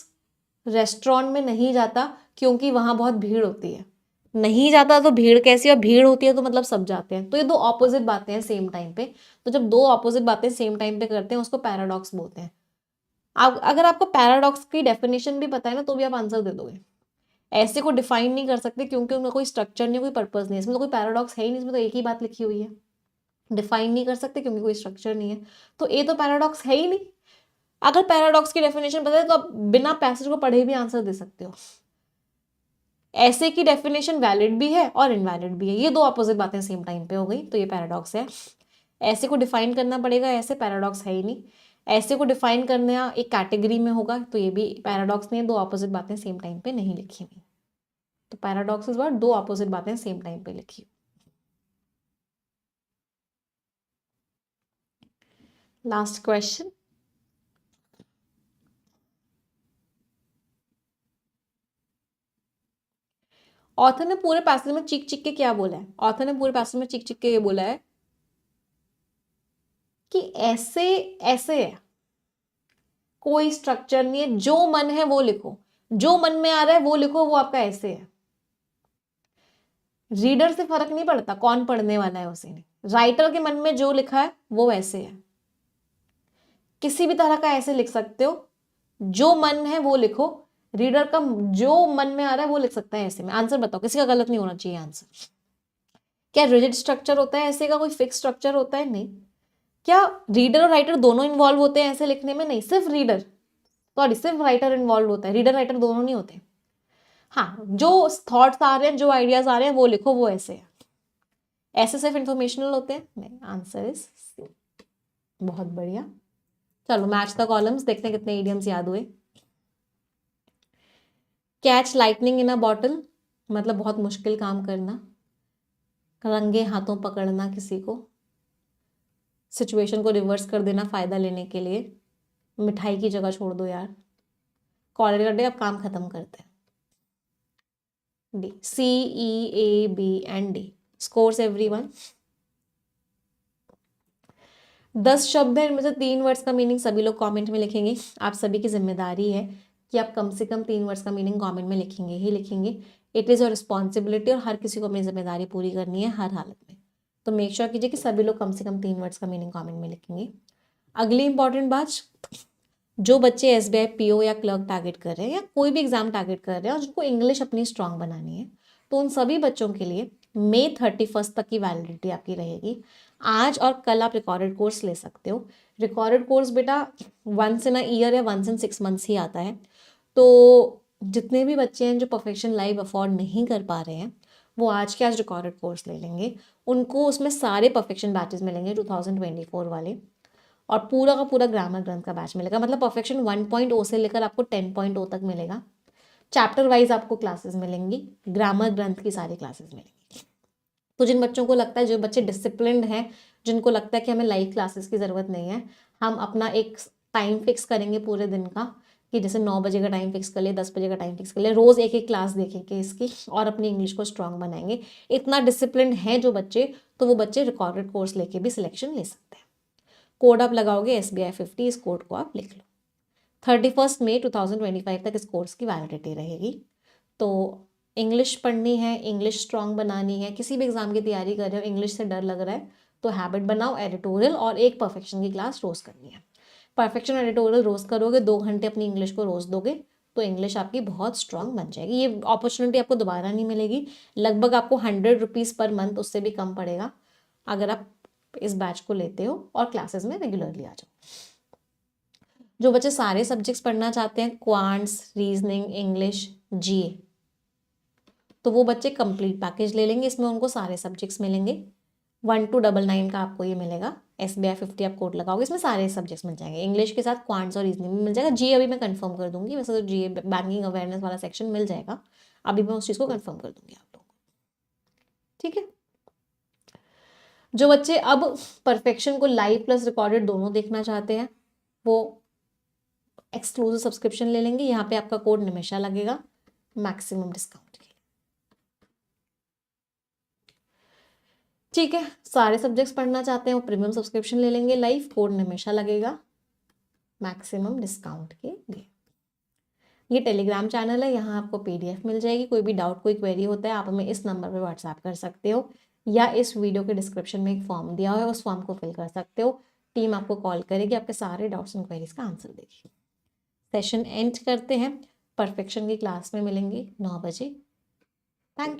रेस्टोरेंट में नहीं जाता क्योंकि वहां बहुत भीड़ होती है, नहीं जाता तो भीड़ कैसी, और भीड़ होती है तो मतलब सब जाते हैं। तो ये दो ऑपोजिट बातें हैं सेम टाइम पे, तो जब दो ऑपोजिट बातें सेम टाइम पे करते हैं उसको पैराडॉक्स बोलते हैं। आप अगर आपको पैराडॉक्स की डेफिनेशन भी पता है ना तो भी आप आंसर दे दोगे। ऐसे को डिफाइन नहीं कर सकते क्योंकि उनका कोई स्ट्रक्चर नहीं, कोई पर्पस नहीं है, इसमें तो कोई पैराडॉक्स है ही नहीं, इसमें तो एक ही बात लिखी हुई है। डिफाइन नहीं कर सकते क्योंकि कोई स्ट्रक्चर नहीं है, तो ये तो पैराडॉक्स है ही नहीं। अगर पैराडॉक्स की डेफिनेशन पता है तो आप बिना पैसेज को पढ़े भी आंसर दे सकते हो। ऐसे की डेफिनेशन वैलिड भी है और इनवैलिड भी है, ये दो अपोजिट बातें सेम टाइम पे हो गई, तो ये पैराडॉक्स है। ऐसे को डिफाइन करना पड़ेगा, ऐसे पैराडॉक्स है ही नहीं। ऐसे को डिफाइन करना एक कैटेगरी में होगा, तो ये भी पैराडॉक्स नहीं है, दो अपोजिट बातें सेम टाइम पे नहीं लिखी हुई। तो पैराडॉक्स इज व्हाट, दो अपोजिट बातें सेम टाइम पे लिखी। लास्ट क्वेश्चन, ऑथर ने पूरे पैसेज में चिक चिक के क्या बोला है, ऑथर ने पूरे पैसेज में चिक चिक के ये बोला है कि ऐसे ऐसे है, कोई स्ट्रक्चर नहीं है, जो मन है वो लिखो, जो मन में आ रहा है वो लिखो, वो आपका ऐसे है। रीडर से फर्क नहीं पड़ता कौन पढ़ने वाला है उसे, राइटर के मन में जो लिखा है वो ऐसे है। किसी भी तरह का ऐसे लिख सकते हो, जो मन है वो लिखो, रीडर का जो मन में आ रहा है वो लिख सकता है ऐसे में। आंसर बताओ, किसी का गलत नहीं होना चाहिए आंसर। क्या रिजिड स्ट्रक्चर होता है ऐसे का, कोई फिक्स स्ट्रक्चर होता है? नहीं। क्या रीडर और राइटर दोनों इन्वॉल्व होते हैं ऐसे लिखने में? नहीं, सिर्फ रीडर, सॉरी सिर्फ राइटर इन्वॉल्व होता है, रीडर राइटर दोनों नहीं होते। हाँ, जो थॉट्स आ रहे हैं, जो आइडियाज आ रहे हैं वो लिखो, वो ऐसे है। ऐसे सिर्फ इंफॉर्मेशनल होते हैं? नहीं, आंसर इज सी। बहुत बढ़िया। चलो मैच द कॉलम्स, देखते हैं कितने इडियम्स याद हुए। कैच लाइटनिंग इन अ बॉटल मतलब बहुत मुश्किल काम करना, रंगे हाथों पकड़ना किसी को, सिचुएशन को रिवर्स कर देना फायदा लेने के लिए, मिठाई की जगह छोड़ दो यार, कॉलर कर दे, अब काम खत्म करते हैं। D, C E A B and D. Scores everyone. 10 शब्द हैं, इनमें से 3 वर्ड्स का मीनिंग सभी लोग कमेंट में लिखेंगे। आप सभी की जिम्मेदारी है कि आप कम से कम 3 वर्ड्स का मीनिंग कमेंट में लिखेंगे ही लिखेंगे। इट इज़ योर रिस्पॉन्सिबिलिटी, और हर किसी को अपनी जिम्मेदारी पूरी करनी है हर हालत में। तो मेक श्योर कीजिए कि सभी लोग कम से कम 3 वर्ड्स का मीनिंग कमेंट में लिखेंगे। अगली इंपॉर्टेंट बात, जो बच्चे SBI PO या क्लर्क टारगेट कर रहे हैं या कोई भी एग्जाम टारगेट कर रहे हैं और जिनको इंग्लिश अपनी स्ट्रांग बनानी है, तो उन सभी बच्चों के लिए May 31 तक की वैलिडिटी आपकी रहेगी। आज और कल आप रिकॉर्डेड कोर्स ले सकते हो। रिकॉर्डेड कोर्स बेटा वंस इन अ ईयर या वंस इन 6 मंथ्स ही आता है। तो जितने भी बच्चे हैं जो परफेक्शन लाइव अफोर्ड नहीं कर पा रहे हैं, वो आज के आज रिकॉर्डेड कोर्स ले लेंगे। उनको उसमें सारे परफेक्शन बैचेस मिलेंगे 2024 वाले, और पूरा का पूरा ग्रामर ग्रंथ का बैच मिलेगा। मतलब परफेक्शन 1.0 से लेकर आपको 10.0 तक मिलेगा। चैप्टर वाइज आपको क्लासेस मिलेंगी, ग्रामर ग्रंथ की सारी क्लासेस मिलेंगी। तो जिन बच्चों को लगता है, जो बच्चे डिसिप्लिन्ड हैं, जिनको लगता है कि हमें लाइव क्लासेस की ज़रूरत नहीं है, हम अपना एक टाइम फिक्स करेंगे पूरे दिन का, कि जैसे 9 बजे का टाइम फिक्स कर ले, 10 बजे का टाइम फिक्स कर ले, रोज़ एक एक क्लास देखेंगे इसकी और अपनी इंग्लिश को स्ट्रांग बनाएंगे। इतना डिसिप्लिन है जो बच्चे, तो वो बच्चे रिकॉर्डेड कोर्स लेके भी सिलेक्शन ले सकते हैं। कोड आप लगाओगे SBI 50, इस कोड को आप लिख लो। 31 मई 2025 तक इस कोर्स की वैलिडिटी रहेगी। तो इंग्लिश पढ़नी है, इंग्लिश स्ट्रांग बनानी है, किसी भी एग्जाम की तैयारी कर रहे हो, इंग्लिश से डर लग रहा है, तो हैबिट बनाओ, एडिटोरियल और एक परफेक्शन की क्लास रोज करनी है। परफेक्शन एडिटोरियल रोज करोगे, 2 घंटे अपनी इंग्लिश को रोज दोगे तो इंग्लिश आपकी बहुत स्ट्रांग बन जाएगी। ये अपॉर्चुनिटी आपको दोबारा नहीं मिलेगी। लगभग आपको 100 रुपीज़ पर मंथ, उससे भी कम पड़ेगा अगर आप इस बैच को लेते हो और क्लासेस में रेगुलरली आ जाओ। जो बच्चे सारे सब्जेक्ट्स पढ़ना चाहते हैं, क्वांट्स, रीजनिंग, इंग्लिश, जीए, तो वो बच्चे कंप्लीट पैकेज ले लेंगे। इसमें उनको सारे सब्जेक्ट्स मिलेंगे। 1299 का आपको ये मिलेगा। SBI 50 आप कोड लगाओगे, इसमें सारे सब्जेक्ट्स मिल जाएंगे। इंग्लिश के साथ क्वांट्स और रीजनिंग भी मिल जाएगा। जीए अभी मैं कंफर्म कर दूंगी, वैसे तो जीए बैंकिंग अवेयरनेस वाला सेक्शन मिल जाएगा, अभी मैं उस चीज़ को कंफर्म कर दूंगी आप लोगों को। ठीक है। जो बच्चे अब परफेक्शन को लाइव प्लस रिकॉर्डेड दोनों देखना चाहते हैं वो एक्सक्लूसिव सब्सक्रिप्शन ले लेंगे। यहाँ पे आपका कोड निमिषा लगेगा मैक्सिमम डिस्काउंट के लिए। ठीक है, सारे सब्जेक्ट्स पढ़ना चाहते हैं वो प्रीमियम सब्सक्रिप्शन ले लेंगे लाइव, कोड निमिषा लगेगा मैक्सिमम डिस्काउंट के लिए। ये टेलीग्राम चैनल है, यहाँ आपको PDF मिल जाएगी। कोई भी डाउट, कोई क्वेरी होता है आप हमें इस नंबर पे व्हाट्सएप कर सकते हो, या इस वीडियो के डिस्क्रिप्शन में एक फॉर्म दिया हुआ है, उस फॉर्म को फिल कर सकते हो। टीम आपको कॉल करेगी, आपके सारे डाउट्स एंड क्वेरीज का आंसर देगी। सेशन एंड करते हैं। परफेक्शन की क्लास में मिलेंगे 9 बजे।